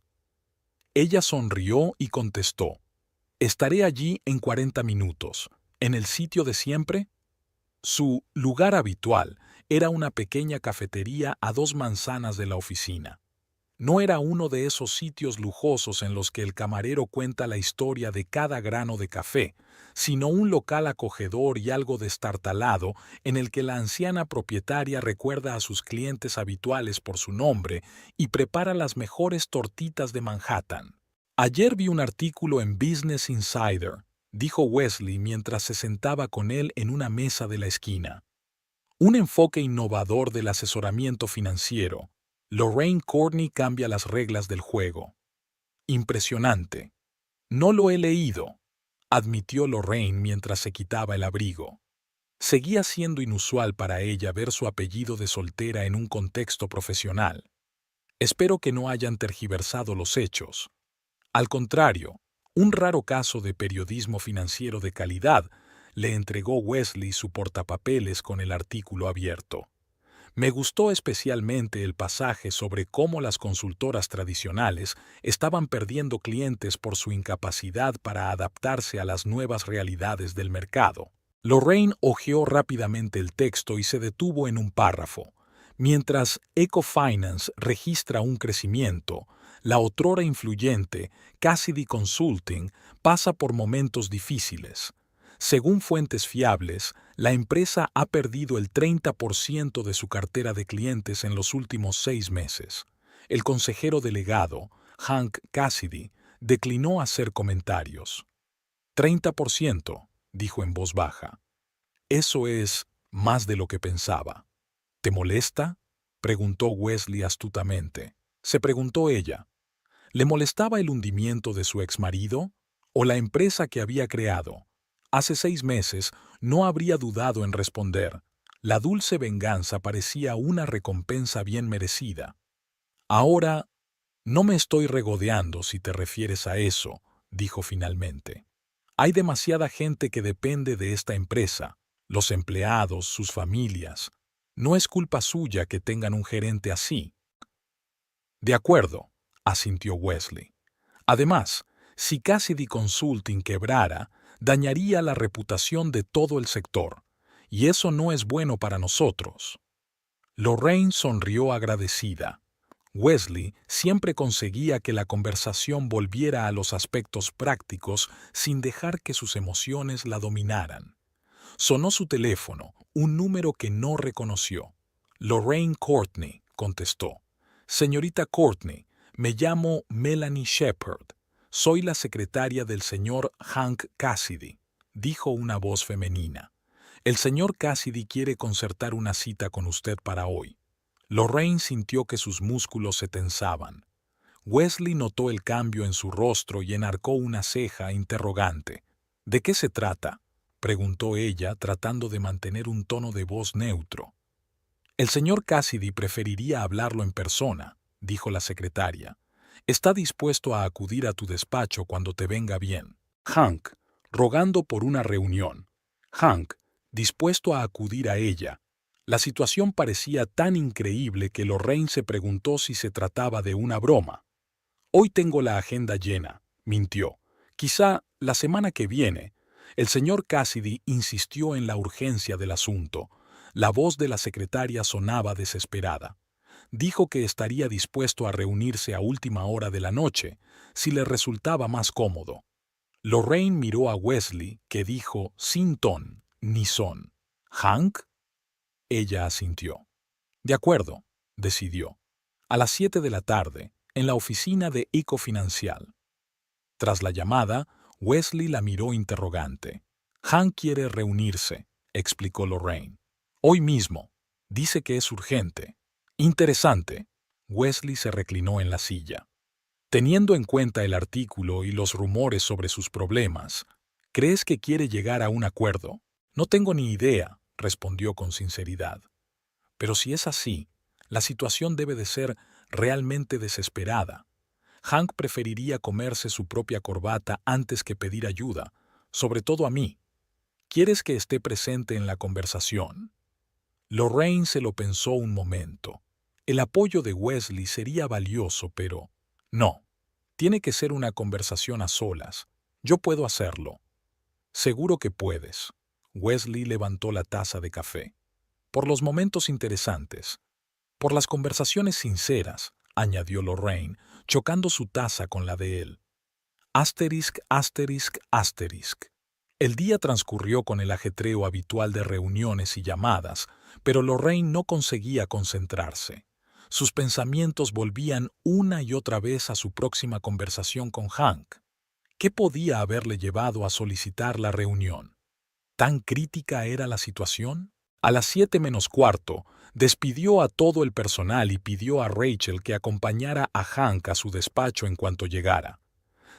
Ella sonrió y contestó. Estaré allí en 40 minutos. ¿En el sitio de siempre? Su lugar habitual era una pequeña cafetería a 2 manzanas de la oficina. No era uno de esos sitios lujosos en los que el camarero cuenta la historia de cada grano de café, sino un local acogedor y algo destartalado en el que la anciana propietaria recuerda a sus clientes habituales por su nombre y prepara las mejores tortitas de Manhattan. Ayer vi un artículo en Business Insider, dijo Wesley mientras se sentaba con él en una mesa de la esquina. Un enfoque innovador del asesoramiento financiero. Lorraine Courtney cambia las reglas del juego. Impresionante. No lo he leído, admitió Lorraine mientras se quitaba el abrigo. Seguía siendo inusual para ella ver su apellido de soltera en un contexto profesional. Espero que no hayan tergiversado los hechos. Al contrario, un raro caso de periodismo financiero de calidad, le entregó Wesley su portapapeles con el artículo abierto. Me gustó especialmente el pasaje sobre cómo las consultoras tradicionales estaban perdiendo clientes por su incapacidad para adaptarse a las nuevas realidades del mercado. Lorraine hojeó rápidamente el texto y se detuvo en un párrafo. Mientras Ecofinance registra un crecimiento, la otrora influyente Cassidy Consulting pasa por momentos difíciles. Según fuentes fiables, la empresa ha perdido el 30% de su cartera de clientes en los últimos 6 meses. El consejero delegado, Hank Cassidy, declinó hacer comentarios. 30%, dijo en voz baja. Eso es más de lo que pensaba. ¿Te molesta?, preguntó Wesley astutamente. Se preguntó ella. ¿Le molestaba el hundimiento de su exmarido o la empresa que había creado? Hace 6 meses no habría dudado en responder. La dulce venganza parecía una recompensa bien merecida. Ahora, no me estoy regodeando si te refieres a eso, dijo finalmente. Hay demasiada gente que depende de esta empresa, los empleados, sus familias. No es culpa suya que tengan un gerente así. De acuerdo, asintió Wesley. Además, si Cassidy Consulting quebrara, dañaría la reputación de todo el sector, y eso no es bueno para nosotros. Lorraine sonrió agradecida. Wesley siempre conseguía que la conversación volviera a los aspectos prácticos sin dejar que sus emociones la dominaran. Sonó su teléfono, un número que no reconoció. Lorraine Courtney, contestó. Señorita Courtney, me llamo Melanie Shepard. Soy la secretaria del señor Hank Cassidy, dijo una voz femenina. El señor Cassidy quiere concertar una cita con usted para hoy. Lorraine sintió que sus músculos se tensaban. Wesley notó el cambio en su rostro y enarcó una ceja interrogante. ¿De qué se trata?, preguntó ella, tratando de mantener un tono de voz neutro. El señor Cassidy preferiría hablarlo en persona, dijo la secretaria. Está dispuesto a acudir a tu despacho cuando te venga bien. Hank, rogando por una reunión. Hank, dispuesto a acudir a ella. La situación parecía tan increíble que Lorraine se preguntó si se trataba de una broma. Hoy tengo la agenda llena, mintió. Quizá la semana que viene. El señor Cassidy insistió en la urgencia del asunto. La voz de la secretaria sonaba desesperada. Dijo que estaría dispuesto a reunirse a última hora de la noche, si le resultaba más cómodo. Lorraine miró a Wesley, que dijo sin ton ni son. ¿Hank? Ella asintió. De acuerdo, decidió. A las 7 de la tarde, en la oficina de Ecofinancial. Tras la llamada, Wesley la miró interrogante. Hank quiere reunirse, explicó Lorraine. Hoy mismo. Dice que es urgente. Interesante. Wesley se reclinó en la silla. Teniendo en cuenta el artículo y los rumores sobre sus problemas, ¿crees que quiere llegar a un acuerdo? No tengo ni idea, respondió con sinceridad. Pero si es así, la situación debe de ser realmente desesperada. Hank preferiría comerse su propia corbata antes que pedir ayuda, sobre todo a mí. ¿Quieres que esté presente en la conversación? Lorraine se lo pensó un momento. El apoyo de Wesley sería valioso, pero no. Tiene que ser una conversación a solas. Yo puedo hacerlo. Seguro que puedes. Wesley levantó la taza de café. Por los momentos interesantes. Por las conversaciones sinceras, añadió Lorraine, chocando su taza con la de él. Asterisk, asterisk, asterisk. El día transcurrió con el ajetreo habitual de reuniones y llamadas, pero Lorraine no conseguía concentrarse. Sus pensamientos volvían una y otra vez a su próxima conversación con Hank. ¿Qué podía haberle llevado a solicitar la reunión? ¿Tan crítica era la situación? A las 7 menos cuarto, despidió a todo el personal y pidió a Rachel que acompañara a Hank a su despacho en cuanto llegara.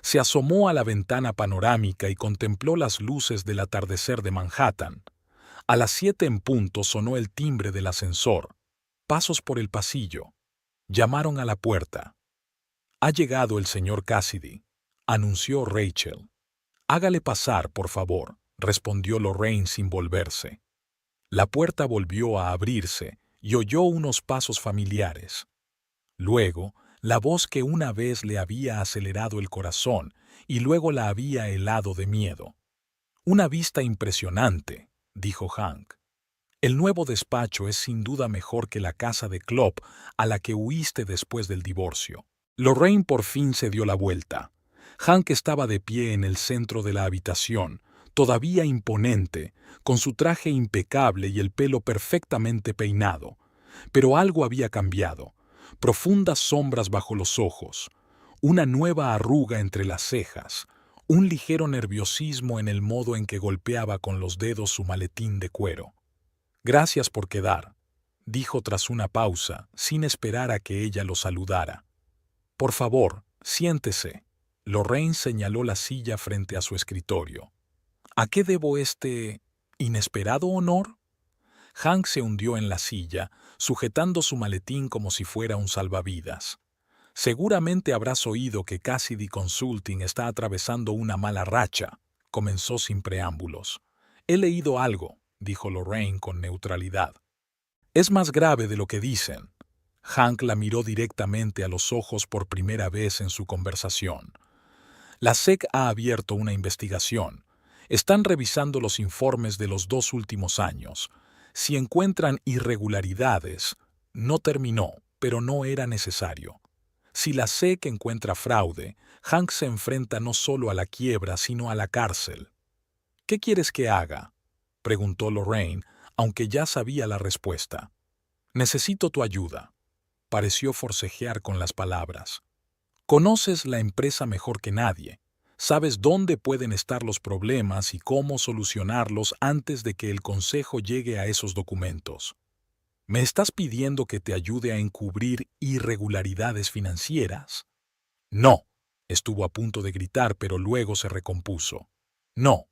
Se asomó a la ventana panorámica y contempló las luces del atardecer de Manhattan. A las 7 en punto sonó el timbre del ascensor. Pasos por el pasillo. Llamaron a la puerta. «Ha llegado el señor Cassidy», anunció Rachel. «Hágale pasar, por favor», respondió Lorraine sin volverse. La puerta volvió a abrirse y oyó unos pasos familiares. Luego, la voz que una vez le había acelerado el corazón y luego la había helado de miedo. «Una vista impresionante», dijo Hank. «El nuevo despacho es sin duda mejor que la casa de club a la que huiste después del divorcio». Lorraine por fin se dio la vuelta. Hank estaba de pie en el centro de la habitación, todavía imponente, con su traje impecable y el pelo perfectamente peinado. Pero algo había cambiado. Profundas sombras bajo los ojos, una nueva arruga entre las cejas, un ligero nerviosismo en el modo en que golpeaba con los dedos su maletín de cuero. «Gracias por quedar», dijo tras una pausa, sin esperar a que ella lo saludara. «Por favor, siéntese». Lorraine señaló la silla frente a su escritorio. «¿A qué debo este inesperado honor?» Hank se hundió en la silla, sujetando su maletín como si fuera un salvavidas. «Seguramente habrás oído que Cassidy Consulting está atravesando una mala racha», comenzó sin preámbulos. «He leído algo», dijo Lorraine con neutralidad. «Es más grave de lo que dicen». Hank la miró directamente a los ojos por primera vez en su conversación. «La SEC ha abierto una investigación. Están revisando los informes de los 2 últimos años. Si encuentran irregularidades, no terminó, pero no era necesario. Si la SEC encuentra fraude, Hank se enfrenta no solo a la quiebra, sino a la cárcel». «¿Qué quieres que haga?», preguntó Lorraine, aunque ya sabía la respuesta. «Necesito tu ayuda». Pareció forcejear con las palabras. «Conoces la empresa mejor que nadie. Sabes dónde pueden estar los problemas y cómo solucionarlos antes de que el consejo llegue a esos documentos. ¿Me estás pidiendo que te ayude a encubrir irregularidades financieras?» «No», estuvo a punto de gritar, pero luego se recompuso. «No,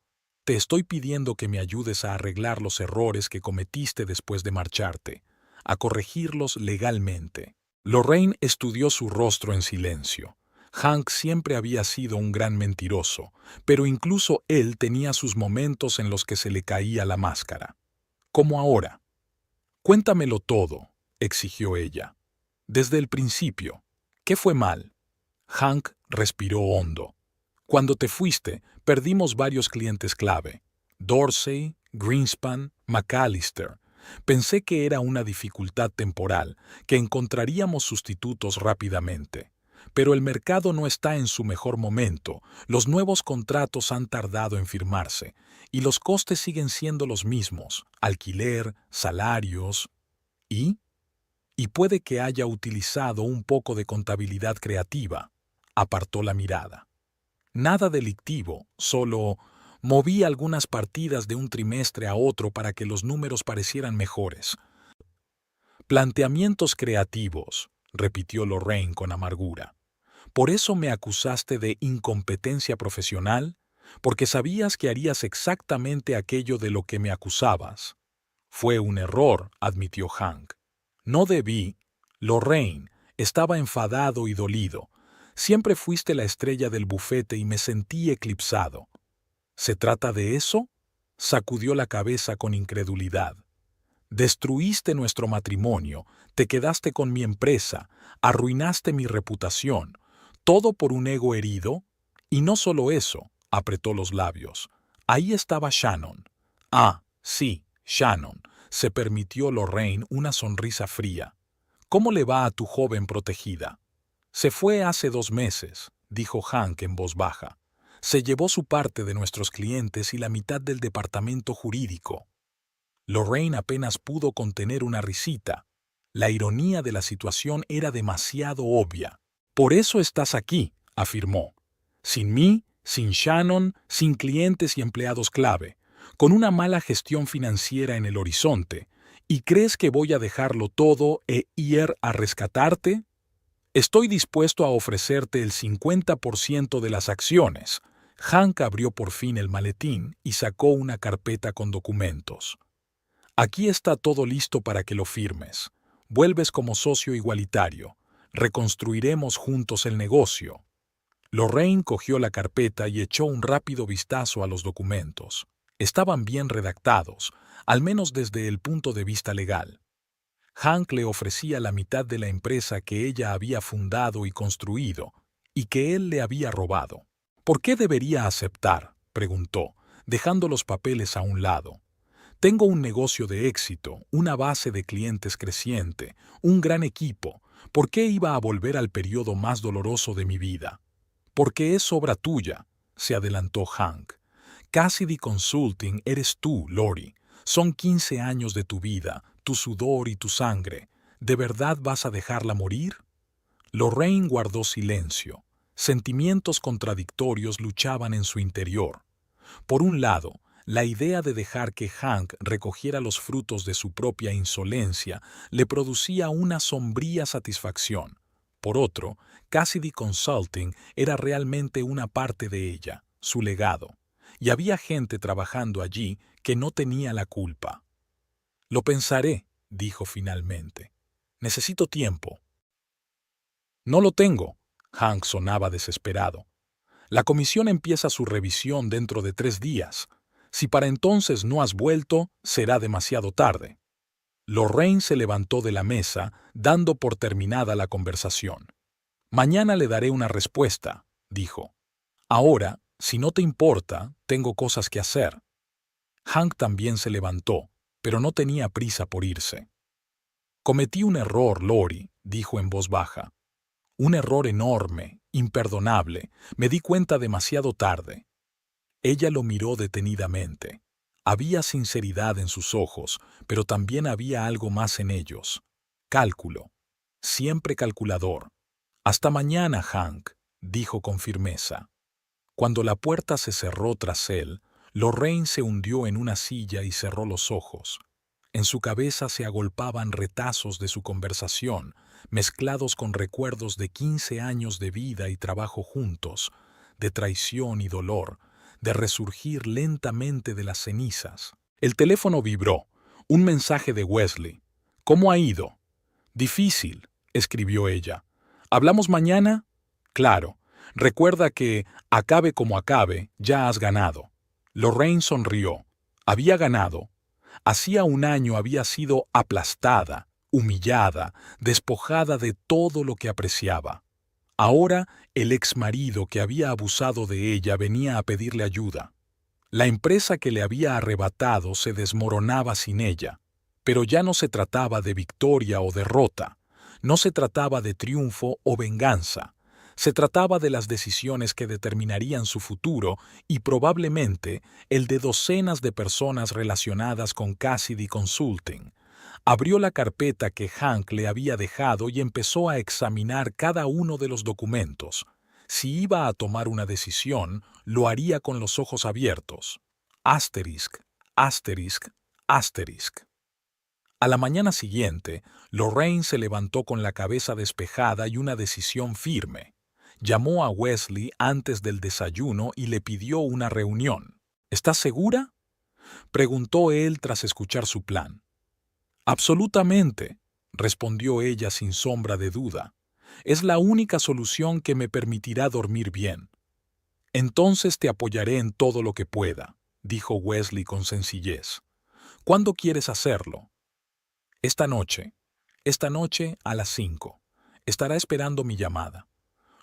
te estoy pidiendo que me ayudes a arreglar los errores que cometiste después de marcharte, a corregirlos legalmente». Lorraine estudió su rostro en silencio. Hank siempre había sido un gran mentiroso, pero incluso él tenía sus momentos en los que se le caía la máscara. Como ahora. «Cuéntamelo todo», exigió ella. «Desde el principio. ¿Qué fue mal?» Hank respiró hondo. «Cuando te fuiste, perdimos varios clientes clave. Dorsey, Greenspan, McAllister. Pensé que era una dificultad temporal, que encontraríamos sustitutos rápidamente. Pero el mercado no está en su mejor momento, los nuevos contratos han tardado en firmarse, y los costes siguen siendo los mismos: alquiler, salarios. Y puede que haya utilizado un poco de contabilidad creativa». Apartó la mirada. «Nada delictivo, solo moví algunas partidas de un trimestre a otro para que los números parecieran mejores». «Planteamientos creativos», repitió Lorraine con amargura. «¿Por eso me acusaste de incompetencia profesional? Porque sabías que harías exactamente aquello de lo que me acusabas». «Fue un error», admitió Hank. «No debí». Lorraine estaba enfadado y dolido. «Siempre fuiste la estrella del bufete y me sentí eclipsado». «¿Se trata de eso?», sacudió la cabeza con incredulidad. «Destruiste nuestro matrimonio, te quedaste con mi empresa, arruinaste mi reputación, todo por un ego herido. Y no solo eso», apretó los labios. «Ahí estaba Shannon». «Ah, sí, Shannon», se permitió Lorraine una sonrisa fría. «¿Cómo le va a tu joven protegida?» «Se fue hace 2 meses», dijo Hank en voz baja. «Se llevó su parte de nuestros clientes y la mitad del departamento jurídico». Lorraine apenas pudo contener una risita. La ironía de la situación era demasiado obvia. «Por eso estás aquí», afirmó. «Sin mí, sin Shannon, sin clientes y empleados clave, con una mala gestión financiera en el horizonte. ¿Y crees que voy a dejarlo todo e ir a rescatarte? Estoy dispuesto a ofrecerte el 50% de las acciones». Hank abrió por fin el maletín y sacó una carpeta con documentos. «Aquí está todo listo para que lo firmes. Vuelves como socio igualitario. Reconstruiremos juntos el negocio». Lorraine cogió la carpeta y echó un rápido vistazo a los documentos. Estaban bien redactados, al menos desde el punto de vista legal. Hank le ofrecía la mitad de la empresa que ella había fundado y construido, y que él le había robado. «¿Por qué debería aceptar?», preguntó, dejando los papeles a un lado. «Tengo un negocio de éxito, una base de clientes creciente, un gran equipo. ¿Por qué iba a volver al periodo más doloroso de mi vida?». «Porque es obra tuya», se adelantó Hank. «Cassidy Consulting eres tú, Lori. Son 15 años de tu vida, tu sudor y tu sangre. ¿De verdad vas a dejarla morir?». Lorraine guardó silencio. Sentimientos contradictorios luchaban en su interior. Por un lado, la idea de dejar que Hank recogiera los frutos de su propia insolencia le producía una sombría satisfacción. Por otro, Cassidy Consulting era realmente una parte de ella, su legado, y había gente trabajando allí que no tenía la culpa. «Lo pensaré», dijo finalmente. «Necesito tiempo». «No lo tengo», Hank sonaba desesperado. «La comisión empieza su revisión dentro de 3 días. Si para entonces no has vuelto, será demasiado tarde». Lorraine se levantó de la mesa, dando por terminada la conversación. «Mañana le daré una respuesta», dijo. «Ahora, si no te importa, tengo cosas que hacer». Hank también se levantó, pero no tenía prisa por irse. «Cometí un error, Lori», dijo en voz baja. «Un error enorme, imperdonable. Me di cuenta demasiado tarde». Ella lo miró detenidamente. Había sinceridad en sus ojos, pero también había algo más en ellos. Cálculo. Siempre calculador. «Hasta mañana, Hank», dijo con firmeza. Cuando la puerta se cerró tras él, Lorraine se hundió en una silla y cerró los ojos. En su cabeza se agolpaban retazos de su conversación, mezclados con recuerdos de 15 años de vida y trabajo juntos, de traición y dolor, de resurgir lentamente de las cenizas. El teléfono vibró. Un mensaje de Wesley. «¿Cómo ha ido?» «Difícil», escribió ella. «¿Hablamos mañana?» «Claro. Recuerda que, acabe como acabe, ya has ganado». Lorraine sonrió. Había ganado. Hacía un año había sido aplastada, humillada, despojada de todo lo que apreciaba. Ahora, el exmarido que había abusado de ella venía a pedirle ayuda. La empresa que le había arrebatado se desmoronaba sin ella. Pero ya no se trataba de victoria o derrota. No se trataba de triunfo o venganza. Se trataba de las decisiones que determinarían su futuro y probablemente el de docenas de personas relacionadas con Cassidy Consulting. Abrió la carpeta que Hank le había dejado y empezó a examinar cada uno de los documentos. Si iba a tomar una decisión, lo haría con los ojos abiertos. Asterisk, asterisk, asterisk. A la mañana siguiente, Lorraine se levantó con la cabeza despejada y una decisión firme. Llamó a Wesley antes del desayuno y le pidió una reunión. «¿Estás segura?», preguntó él tras escuchar su plan. «Absolutamente», respondió ella sin sombra de duda. «Es la única solución que me permitirá dormir bien». «Entonces te apoyaré en todo lo que pueda», dijo Wesley con sencillez. «¿Cuándo quieres hacerlo?» Esta noche a las 5. Estará esperando mi llamada».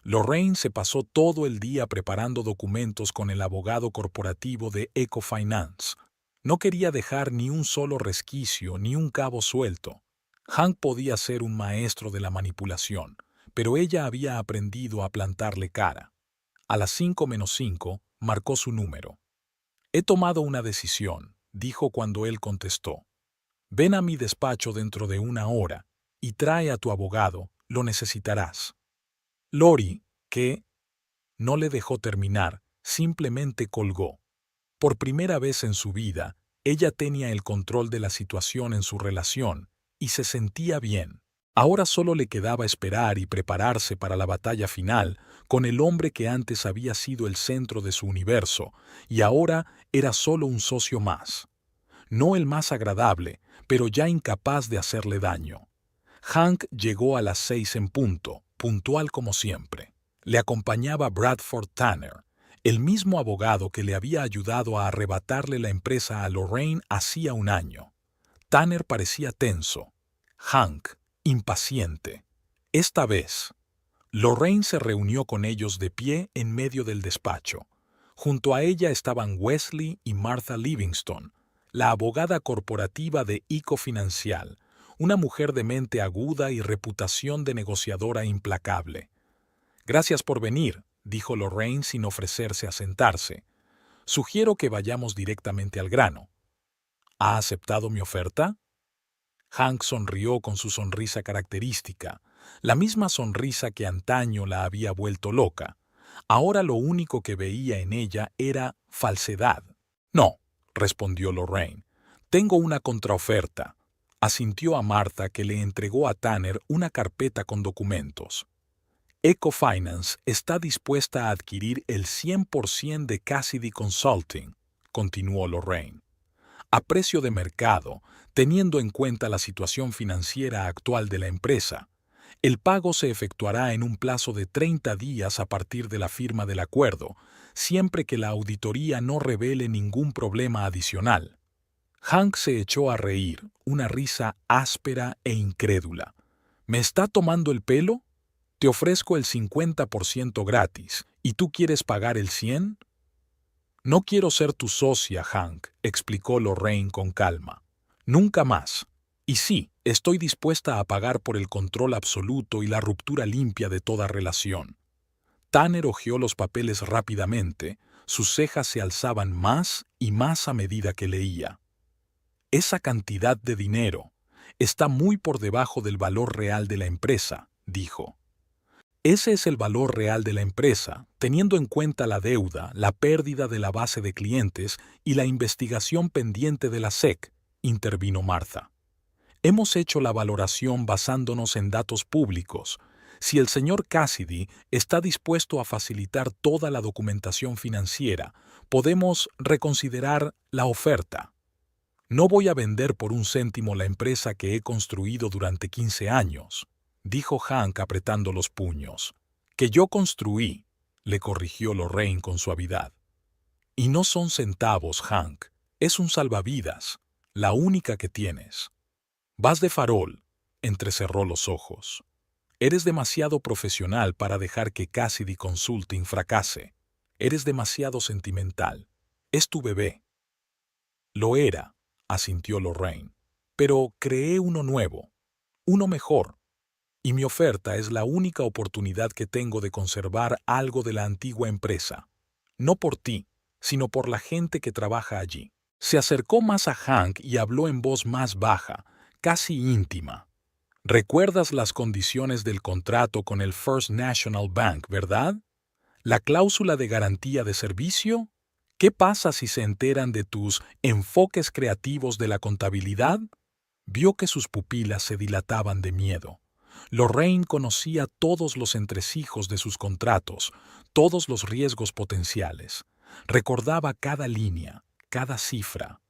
Lorraine se pasó todo el día preparando documentos con el abogado corporativo de Ecofinance. No quería dejar ni un solo resquicio ni un cabo suelto. Hank podía ser un maestro de la manipulación, pero ella había aprendido a plantarle cara. A las 5:05 marcó su número. «He tomado una decisión», dijo cuando él contestó. «Ven a mi despacho dentro de 1 hora y trae a tu abogado, lo necesitarás». Lori, que no le dejó terminar, simplemente colgó. Por primera vez en su vida, ella tenía el control de la situación en su relación y se sentía bien. Ahora solo le quedaba esperar y prepararse para la batalla final con el hombre que antes había sido el centro de su universo y ahora era solo un socio más. No el más agradable, pero ya incapaz de hacerle daño. Hank llegó a las 6 en punto, puntual como siempre. Le acompañaba Bradford Tanner, el mismo abogado que le había ayudado a arrebatarle la empresa a Lorraine hacía 1 año. Tanner parecía tenso. Hank, impaciente. Esta vez, Lorraine se reunió con ellos de pie en medio del despacho. Junto a ella estaban Wesley y Martha Livingston, la abogada corporativa de Ecofinancial, una mujer de mente aguda y reputación de negociadora implacable. «Gracias por venir», dijo Lorraine sin ofrecerse a sentarse. «Sugiero que vayamos directamente al grano». «¿Ha aceptado mi oferta?» Hank sonrió con su sonrisa característica, la misma sonrisa que antaño la había vuelto loca. Ahora lo único que veía en ella era falsedad. No, respondió Lorraine. Tengo una contraoferta. Asintió a Martha, que le entregó a Tanner una carpeta con documentos. Ecofinance está dispuesta a adquirir el 100% de Cassidy Consulting, continuó Lorraine. A precio de mercado, teniendo en cuenta la situación financiera actual de la empresa. El pago se efectuará en un plazo de 30 días a partir de la firma del acuerdo, siempre que la auditoría no revele ningún problema adicional. Hank se echó a reír, una risa áspera e incrédula. ¿Me está tomando el pelo? Te ofrezco el 50% gratis, ¿y tú quieres pagar el 100%? No quiero ser tu socia, Hank, explicó Lorraine con calma. Nunca más. Y sí, estoy dispuesta a pagar por el control absoluto y la ruptura limpia de toda relación. Tanner hojeó los papeles rápidamente, sus cejas se alzaban más y más a medida que leía. Esa cantidad de dinero está muy por debajo del valor real de la empresa, dijo. Ese es el valor real de la empresa, teniendo en cuenta la deuda, la pérdida de la base de clientes y la investigación pendiente de la SEC, intervino Martha. Hemos hecho la valoración basándonos en datos públicos. Si el señor Cassidy está dispuesto a facilitar toda la documentación financiera, podemos reconsiderar la oferta. No voy a vender por un céntimo la empresa que he construido durante 15 años. Dijo Hank apretando los puños. Que yo construí, le corrigió Lorraine con suavidad. Y no son centavos, Hank, es un salvavidas, la única que tienes. Vas de farol, entrecerró los ojos. Eres demasiado profesional para dejar que Cassidy Consulting fracase. Eres demasiado sentimental. Es tu bebé. Lo era, asintió Lorraine, pero creé uno nuevo, uno mejor. Y mi oferta es la única oportunidad que tengo de conservar algo de la antigua empresa. No por ti, sino por la gente que trabaja allí. Se acercó más a Hank y habló en voz más baja, casi íntima. ¿Recuerdas las condiciones del contrato con el First National Bank, verdad? ¿La cláusula de garantía de servicio? ¿Qué pasa si se enteran de tus enfoques creativos de la contabilidad? Vio que sus pupilas se dilataban de miedo. Lorraine conocía todos los entresijos de sus contratos, todos los riesgos potenciales. Recordaba cada línea, cada cifra.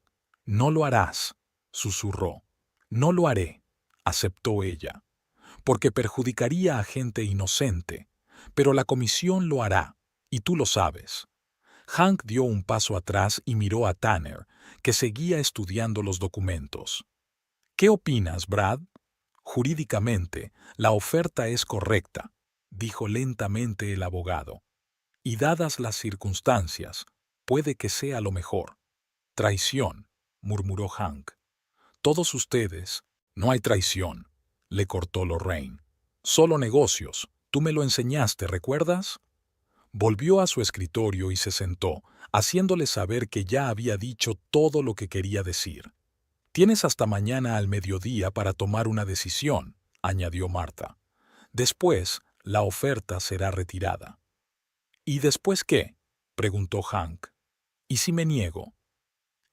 No lo harás, susurró. No lo haré, aceptó ella, porque perjudicaría a gente inocente, pero la comisión lo hará, y tú lo sabes. Hank dio un paso atrás y miró a Tanner, que seguía estudiando los documentos. ¿Qué opinas, Brad? Jurídicamente, la oferta es correcta, dijo lentamente el abogado. Y dadas las circunstancias, puede que sea lo mejor. Traición, murmuró Hank. Todos ustedes, no hay traición, le cortó Lorraine. Solo negocios, tú me lo enseñaste, ¿recuerdas? Volvió a su escritorio y se sentó, haciéndole saber que ya había dicho todo lo que quería decir. Tienes hasta mañana al mediodía para tomar una decisión, añadió Martha. Después, la oferta será retirada. ¿Y después qué? Preguntó Hank. ¿Y si me niego?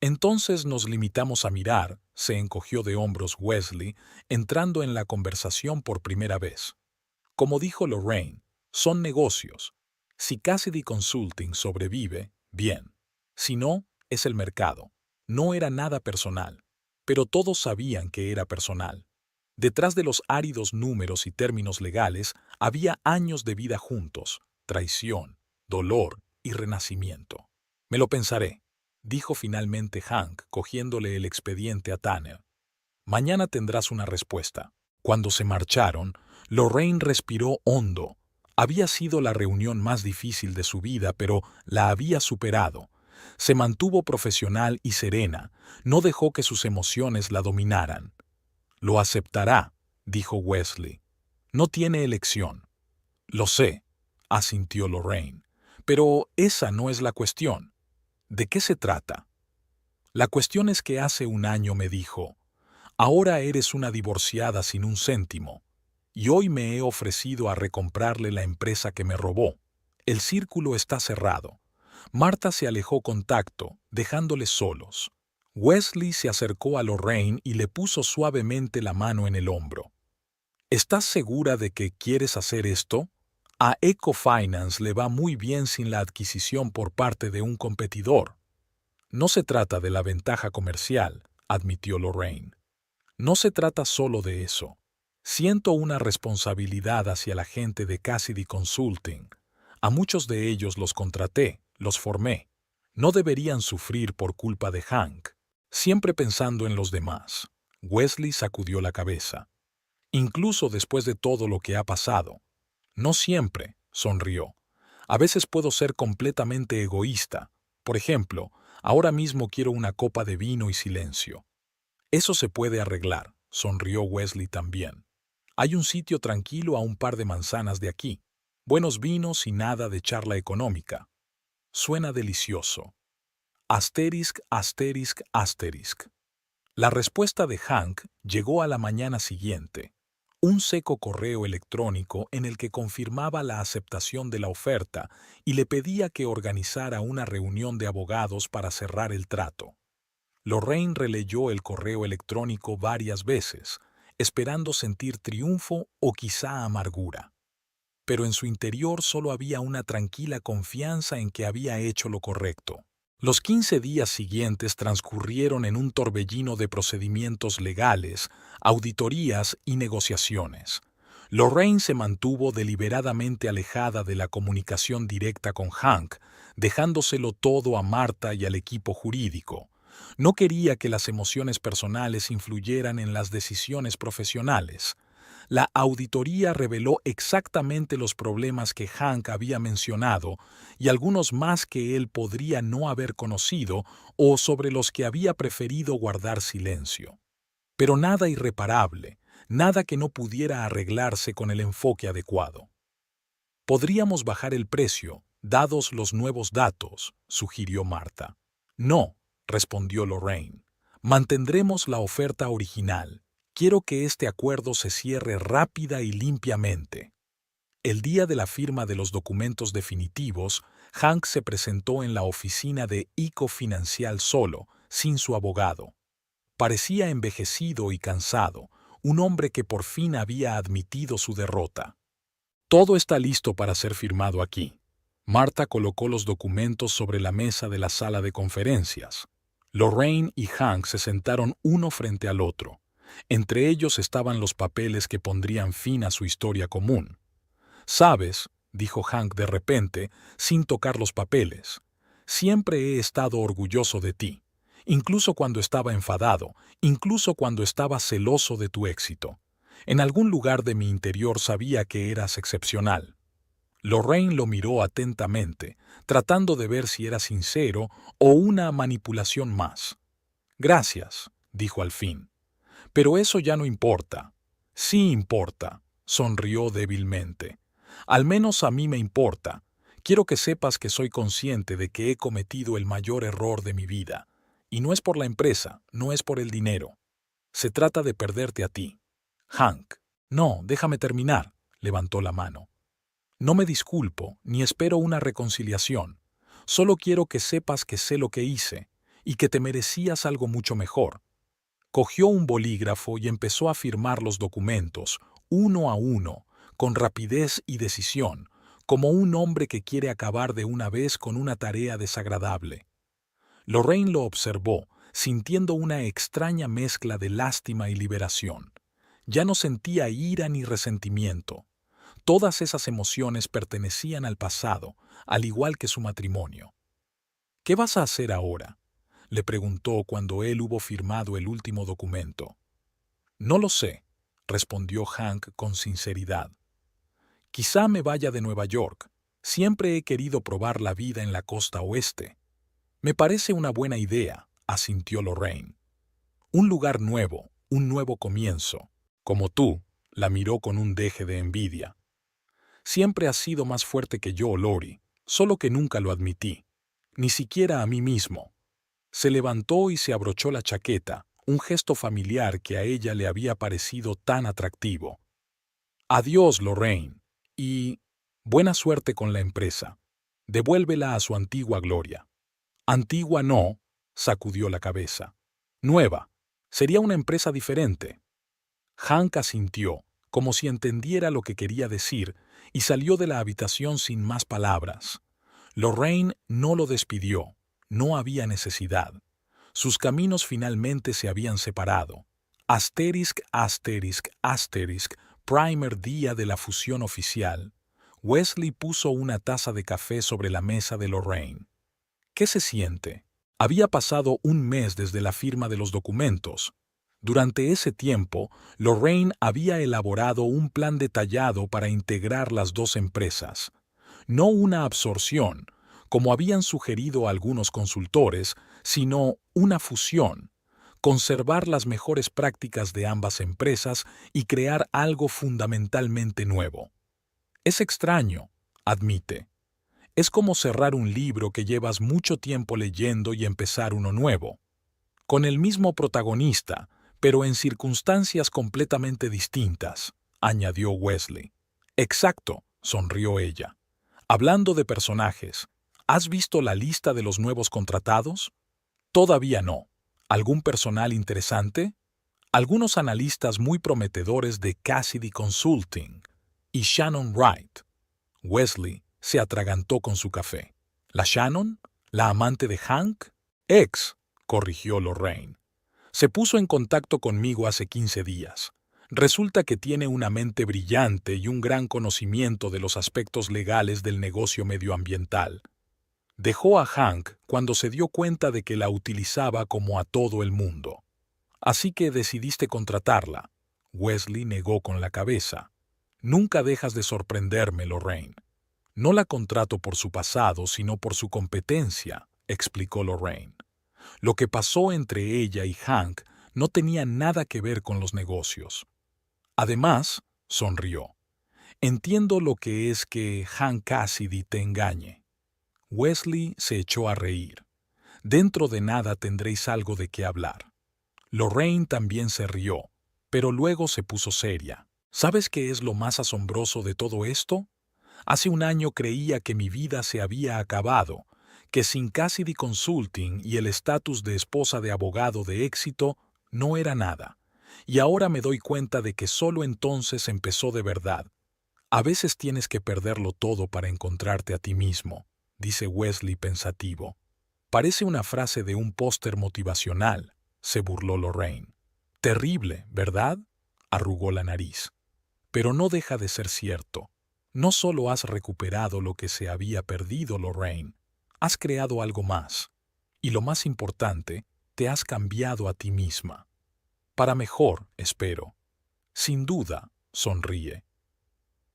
Entonces nos limitamos a mirar, se encogió de hombros Wesley, entrando en la conversación por primera vez. Como dijo Lorraine, son negocios. Si Cassidy Consulting sobrevive, bien. Si no, es el mercado. No era nada personal. Pero todos sabían que era personal. Detrás de los áridos números y términos legales había años de vida juntos, traición, dolor y renacimiento. Me lo pensaré, dijo finalmente Hank, cogiéndole el expediente a Tanner. Mañana tendrás una respuesta. Cuando se marcharon, Lorraine respiró hondo. Había sido la reunión más difícil de su vida, pero la había superado. Se mantuvo profesional y serena, no dejó que sus emociones la dominaran. Lo aceptará, dijo Wesley. No tiene elección. Lo sé, asintió Lorraine, pero esa no es la cuestión. ¿De qué se trata? La cuestión es que hace un año me dijo, ahora eres una divorciada sin un céntimo, y hoy me he ofrecido a recomprarle la empresa que me robó. El círculo está cerrado. Marta se alejó con tacto, dejándoles solos. Wesley se acercó a Lorraine y le puso suavemente la mano en el hombro. ¿Estás segura de que quieres hacer esto? A Ecofinance le va muy bien sin la adquisición por parte de un competidor. No se trata de la ventaja comercial, admitió Lorraine. No se trata solo de eso. Siento una responsabilidad hacia la gente de Cassidy Consulting. A muchos de ellos los contraté, los formé. No deberían sufrir por culpa de Hank. Siempre pensando en los demás. Wesley sacudió la cabeza. Incluso después de todo lo que ha pasado. No siempre, sonrió. A veces puedo ser completamente egoísta. Por ejemplo, ahora mismo quiero una copa de vino y silencio. Eso se puede arreglar, sonrió Wesley también. Hay un sitio tranquilo a un par de manzanas de aquí. Buenos vinos y nada de charla económica. Suena delicioso. Asterisk, asterisk, asterisk. La respuesta de Hank llegó a la mañana siguiente. Un seco correo electrónico en el que confirmaba la aceptación de la oferta y le pedía que organizara una reunión de abogados para cerrar el trato. Lorraine releyó el correo electrónico varias veces, esperando sentir triunfo o quizá amargura. Pero en su interior solo había una tranquila confianza en que había hecho lo correcto. Los 15 días siguientes transcurrieron en un torbellino de procedimientos legales, auditorías y negociaciones. Lorraine se mantuvo deliberadamente alejada de la comunicación directa con Hank, dejándoselo todo a Marta y al equipo jurídico. No quería que las emociones personales influyeran en las decisiones profesionales. La auditoría reveló exactamente los problemas que Hank había mencionado y algunos más que él podría no haber conocido o sobre los que había preferido guardar silencio. Pero nada irreparable, nada que no pudiera arreglarse con el enfoque adecuado. Podríamos bajar el precio, dados los nuevos datos, sugirió Marta. No, respondió Lorraine. Mantendremos la oferta original. Quiero que este acuerdo se cierre rápida y limpiamente. El día de la firma de los documentos definitivos, Hank se presentó en la oficina de Ecofinance solo, sin su abogado. Parecía envejecido y cansado, un hombre que por fin había admitido su derrota. Todo está listo para ser firmado aquí. Marta colocó los documentos sobre la mesa de la sala de conferencias. Lorraine y Hank se sentaron uno frente al otro. Entre ellos estaban los papeles que pondrían fin a su historia común. «Sabes», dijo Hank de repente, sin tocar los papeles, «siempre he estado orgulloso de ti, incluso cuando estaba enfadado, incluso cuando estaba celoso de tu éxito. En algún lugar de mi interior sabía que eras excepcional». Lorraine lo miró atentamente, tratando de ver si era sincero o una manipulación más. «Gracias», dijo al fin. «Pero eso ya no importa». «Sí importa», sonrió débilmente. «Al menos a mí me importa. Quiero que sepas que soy consciente de que he cometido el mayor error de mi vida. Y no es por la empresa, no es por el dinero. Se trata de perderte a ti». «Hank». «No, déjame terminar», levantó la mano. «No me disculpo, ni espero una reconciliación. Solo quiero que sepas que sé lo que hice, y que te merecías algo mucho mejor». Cogió un bolígrafo y empezó a firmar los documentos, uno a uno, con rapidez y decisión, como un hombre que quiere acabar de una vez con una tarea desagradable. Lorraine lo observó, sintiendo una extraña mezcla de lástima y liberación. Ya no sentía ira ni resentimiento. Todas esas emociones pertenecían al pasado, al igual que su matrimonio. «¿Qué vas a hacer ahora?», le preguntó cuando él hubo firmado el último documento. «No lo sé», respondió Hank con sinceridad. «Quizá me vaya de Nueva York. Siempre he querido probar la vida en la costa oeste». «Me parece una buena idea», asintió Lorraine. «Un lugar nuevo, un nuevo comienzo. Como tú», la miró con un deje de envidia. «Siempre has sido más fuerte que yo, Lori, solo que nunca lo admití. Ni siquiera a mí mismo». Se levantó y se abrochó la chaqueta, un gesto familiar que a ella le había parecido tan atractivo. «Adiós, Lorraine. Y Buena suerte con la empresa. Devuélvela a su antigua gloria. Antigua no, sacudió la cabeza. Nueva. Sería una empresa diferente. Hank asintió, como si entendiera lo que quería decir, y salió de la habitación sin más palabras. Lorraine no lo despidió. No había necesidad. Sus caminos finalmente se habían separado. Asterisk, asterisk, asterisk, primer día de la fusión oficial. Wesley puso una taza de café sobre la mesa de Lorraine. ¿Qué se siente? Había pasado un mes desde la firma de los documentos. Durante ese tiempo, Lorraine había elaborado un plan detallado para integrar las dos empresas. No una absorción, como habían sugerido algunos consultores, sino una fusión, conservar las mejores prácticas de ambas empresas y crear algo fundamentalmente nuevo. Es extraño, admite. Es como cerrar un libro que llevas mucho tiempo leyendo y empezar uno nuevo, con el mismo protagonista, pero en circunstancias completamente distintas, añadió Wesley. Exacto, sonrió ella. Hablando de personajes, ¿has visto la lista de los nuevos contratados? Todavía no. ¿Algún personal interesante? Algunos analistas muy prometedores de Cassidy Consulting y Shannon Wright. Wesley se atragantó con su café. ¿La Shannon? ¿La amante de Hank? Ex, corrigió Lorraine. Se puso en contacto conmigo hace 15 días. Resulta que tiene una mente brillante y un gran conocimiento de los aspectos legales del negocio medioambiental. Dejó a Hank cuando se dio cuenta de que la utilizaba como a todo el mundo. Así que decidiste contratarla. Wesley negó con la cabeza. Nunca dejas de sorprenderme, Lorraine. No la contrato por su pasado, sino por su competencia, explicó Lorraine. Lo que pasó entre ella y Hank no tenía nada que ver con los negocios. Además, sonrió. Entiendo lo que es que Hank Cassidy te engañe. Wesley se echó a reír. Dentro de nada tendréis algo de qué hablar. Lorraine también se rió, pero luego se puso seria. ¿Sabes qué es lo más asombroso de todo esto? Hace un año creía que mi vida se había acabado, que sin Cassidy Consulting y el estatus de esposa de abogado de éxito no era nada. Y ahora me doy cuenta de que solo entonces empezó de verdad. A veces tienes que perderlo todo para encontrarte a ti mismo, dice Wesley pensativo. Parece una frase de un póster motivacional, se burló Lorraine. Terrible, ¿verdad? Arrugó la nariz. Pero no deja de ser cierto. No solo has recuperado lo que se había perdido, Lorraine, has creado algo más. Y lo más importante, te has cambiado a ti misma. Para mejor, espero. Sin duda, sonríe.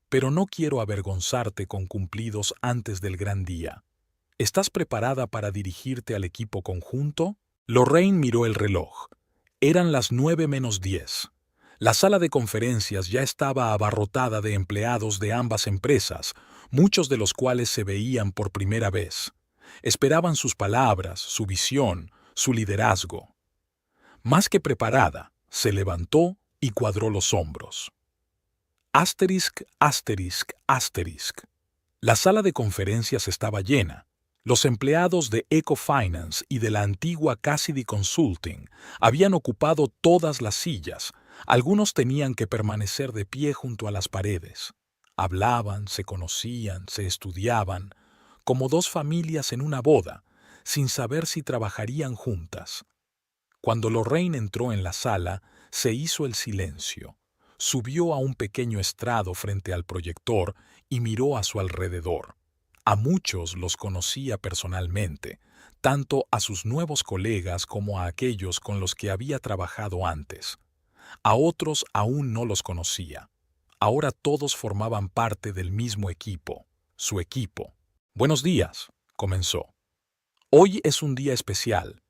Pero no quiero avergonzarte con cumplidos antes del gran día. ¿Estás preparada para dirigirte al equipo conjunto? Lorraine miró el reloj. Eran las 9:10. La sala de conferencias ya estaba abarrotada de empleados de ambas empresas, muchos de los cuales se veían por primera vez. Esperaban sus palabras, su visión, su liderazgo. Más que preparada, se levantó y cuadró los hombros. Asterisk, asterisk, asterisk. La sala de conferencias estaba llena. Los empleados de Ecofinance y de la antigua Cassidy Consulting habían ocupado todas las sillas. Algunos tenían que permanecer de pie junto a las paredes. Hablaban, se conocían, se estudiaban, como dos familias en una boda, sin saber si trabajarían juntas. Cuando Lorraine entró en la sala, se hizo el silencio. Subió a un pequeño estrado frente al proyector y miró a su alrededor. A muchos los conocía personalmente, tanto a sus nuevos colegas como a aquellos con los que había trabajado antes. A otros aún no los conocía. Ahora todos formaban parte del mismo equipo, su equipo. «Buenos días», comenzó. «Hoy es un día especial.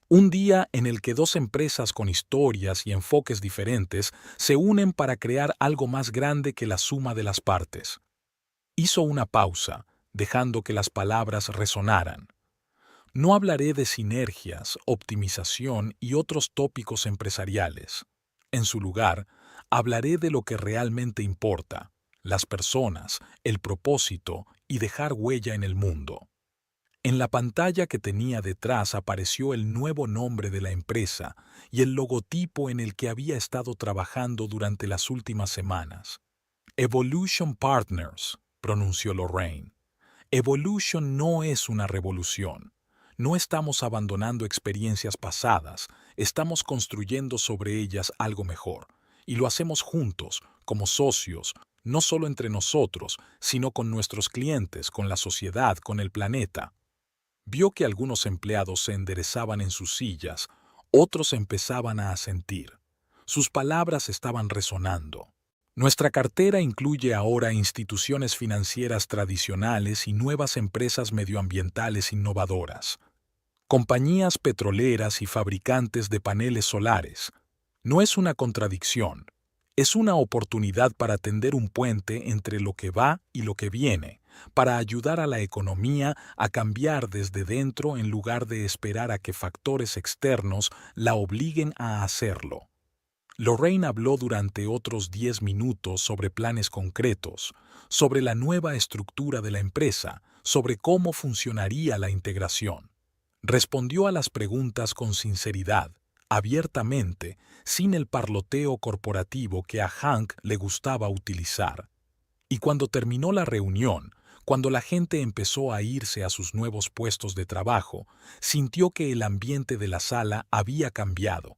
Un día en el que dos empresas con historias y enfoques diferentes se unen para crear algo más grande que la suma de las partes». Hizo una pausa, dejando que las palabras resonaran. No hablaré de sinergias, optimización y otros tópicos empresariales. En su lugar, hablaré de lo que realmente importa, las personas, el propósito y dejar huella en el mundo. En la pantalla que tenía detrás apareció el nuevo nombre de la empresa y el logotipo en el que había estado trabajando durante las últimas semanas. Evolution Partners, pronunció Lorraine. Evolution no es una revolución. No estamos abandonando experiencias pasadas, estamos construyendo sobre ellas algo mejor. Y lo hacemos juntos, como socios, no solo entre nosotros, sino con nuestros clientes, con la sociedad, con el planeta. Vio que algunos empleados se enderezaban en sus sillas, otros empezaban a asentir. Sus palabras estaban resonando. Nuestra cartera incluye ahora instituciones financieras tradicionales y nuevas empresas medioambientales innovadoras, compañías petroleras y fabricantes de paneles solares. No es una contradicción, es una oportunidad para tender un puente entre lo que va y lo que viene, para ayudar a la economía a cambiar desde dentro en lugar de esperar a que factores externos la obliguen a hacerlo. Lorraine habló durante otros 10 minutos sobre planes concretos, sobre la nueva estructura de la empresa, sobre cómo funcionaría la integración. Respondió a las preguntas con sinceridad, abiertamente, sin el parloteo corporativo que a Hank le gustaba utilizar. Y cuando terminó la reunión, cuando la gente empezó a irse a sus nuevos puestos de trabajo, sintió que el ambiente de la sala había cambiado.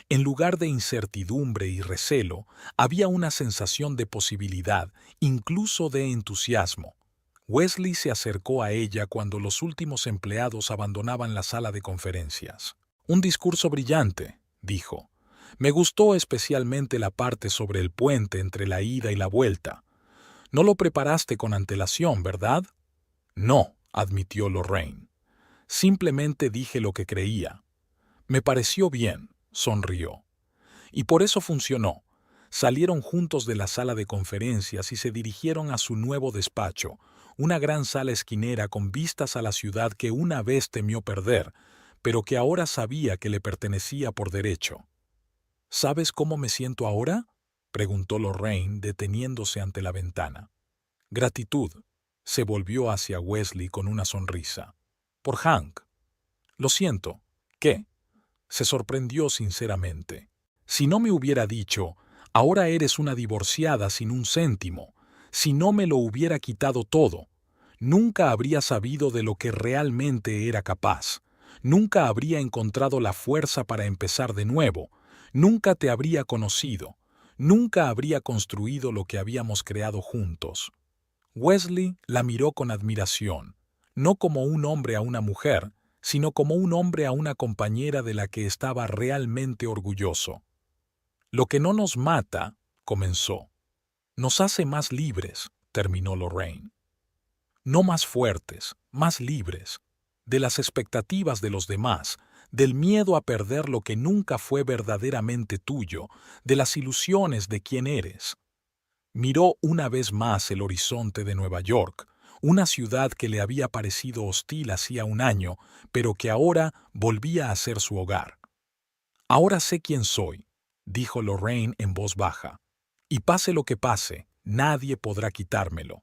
En lugar de incertidumbre y recelo, había una sensación de posibilidad, incluso de entusiasmo. Wesley se acercó a ella cuando los últimos empleados abandonaban la sala de conferencias. Un discurso brillante, dijo. Me gustó especialmente la parte sobre el puente entre la ida y la vuelta. No lo preparaste con antelación, ¿verdad? No, admitió Lorraine. Simplemente dije lo que creía. Me pareció bien, sonrió. Y por eso funcionó. Salieron juntos de la sala de conferencias y se dirigieron a su nuevo despacho, una gran sala esquinera con vistas a la ciudad que una vez temió perder, pero que ahora sabía que le pertenecía por derecho. ¿Sabes cómo me siento ahora?, preguntó Lorraine, deteniéndose ante la ventana. Gratitud. Se volvió hacia Wesley con una sonrisa. Por Hank. Lo siento. ¿Qué? Se sorprendió sinceramente. Si no me hubiera dicho, ahora eres una divorciada sin un céntimo, si no me lo hubiera quitado todo, nunca habría sabido de lo que realmente era capaz, nunca habría encontrado la fuerza para empezar de nuevo, nunca te habría conocido, nunca habría construido lo que habíamos creado juntos. Wesley la miró con admiración, no como un hombre a una mujer, sino como un hombre a una compañera de la que estaba realmente orgulloso. Lo que no nos mata, comenzó. Nos hace más libres, terminó Lorraine. No más fuertes, más libres, de las expectativas de los demás, del miedo a perder lo que nunca fue verdaderamente tuyo, de las ilusiones de quién eres. Miró una vez más el horizonte de Nueva York, una ciudad que le había parecido hostil hacía un año, pero que ahora volvía a ser su hogar. Ahora sé quién soy, dijo Lorraine en voz baja, y pase lo que pase, nadie podrá quitármelo.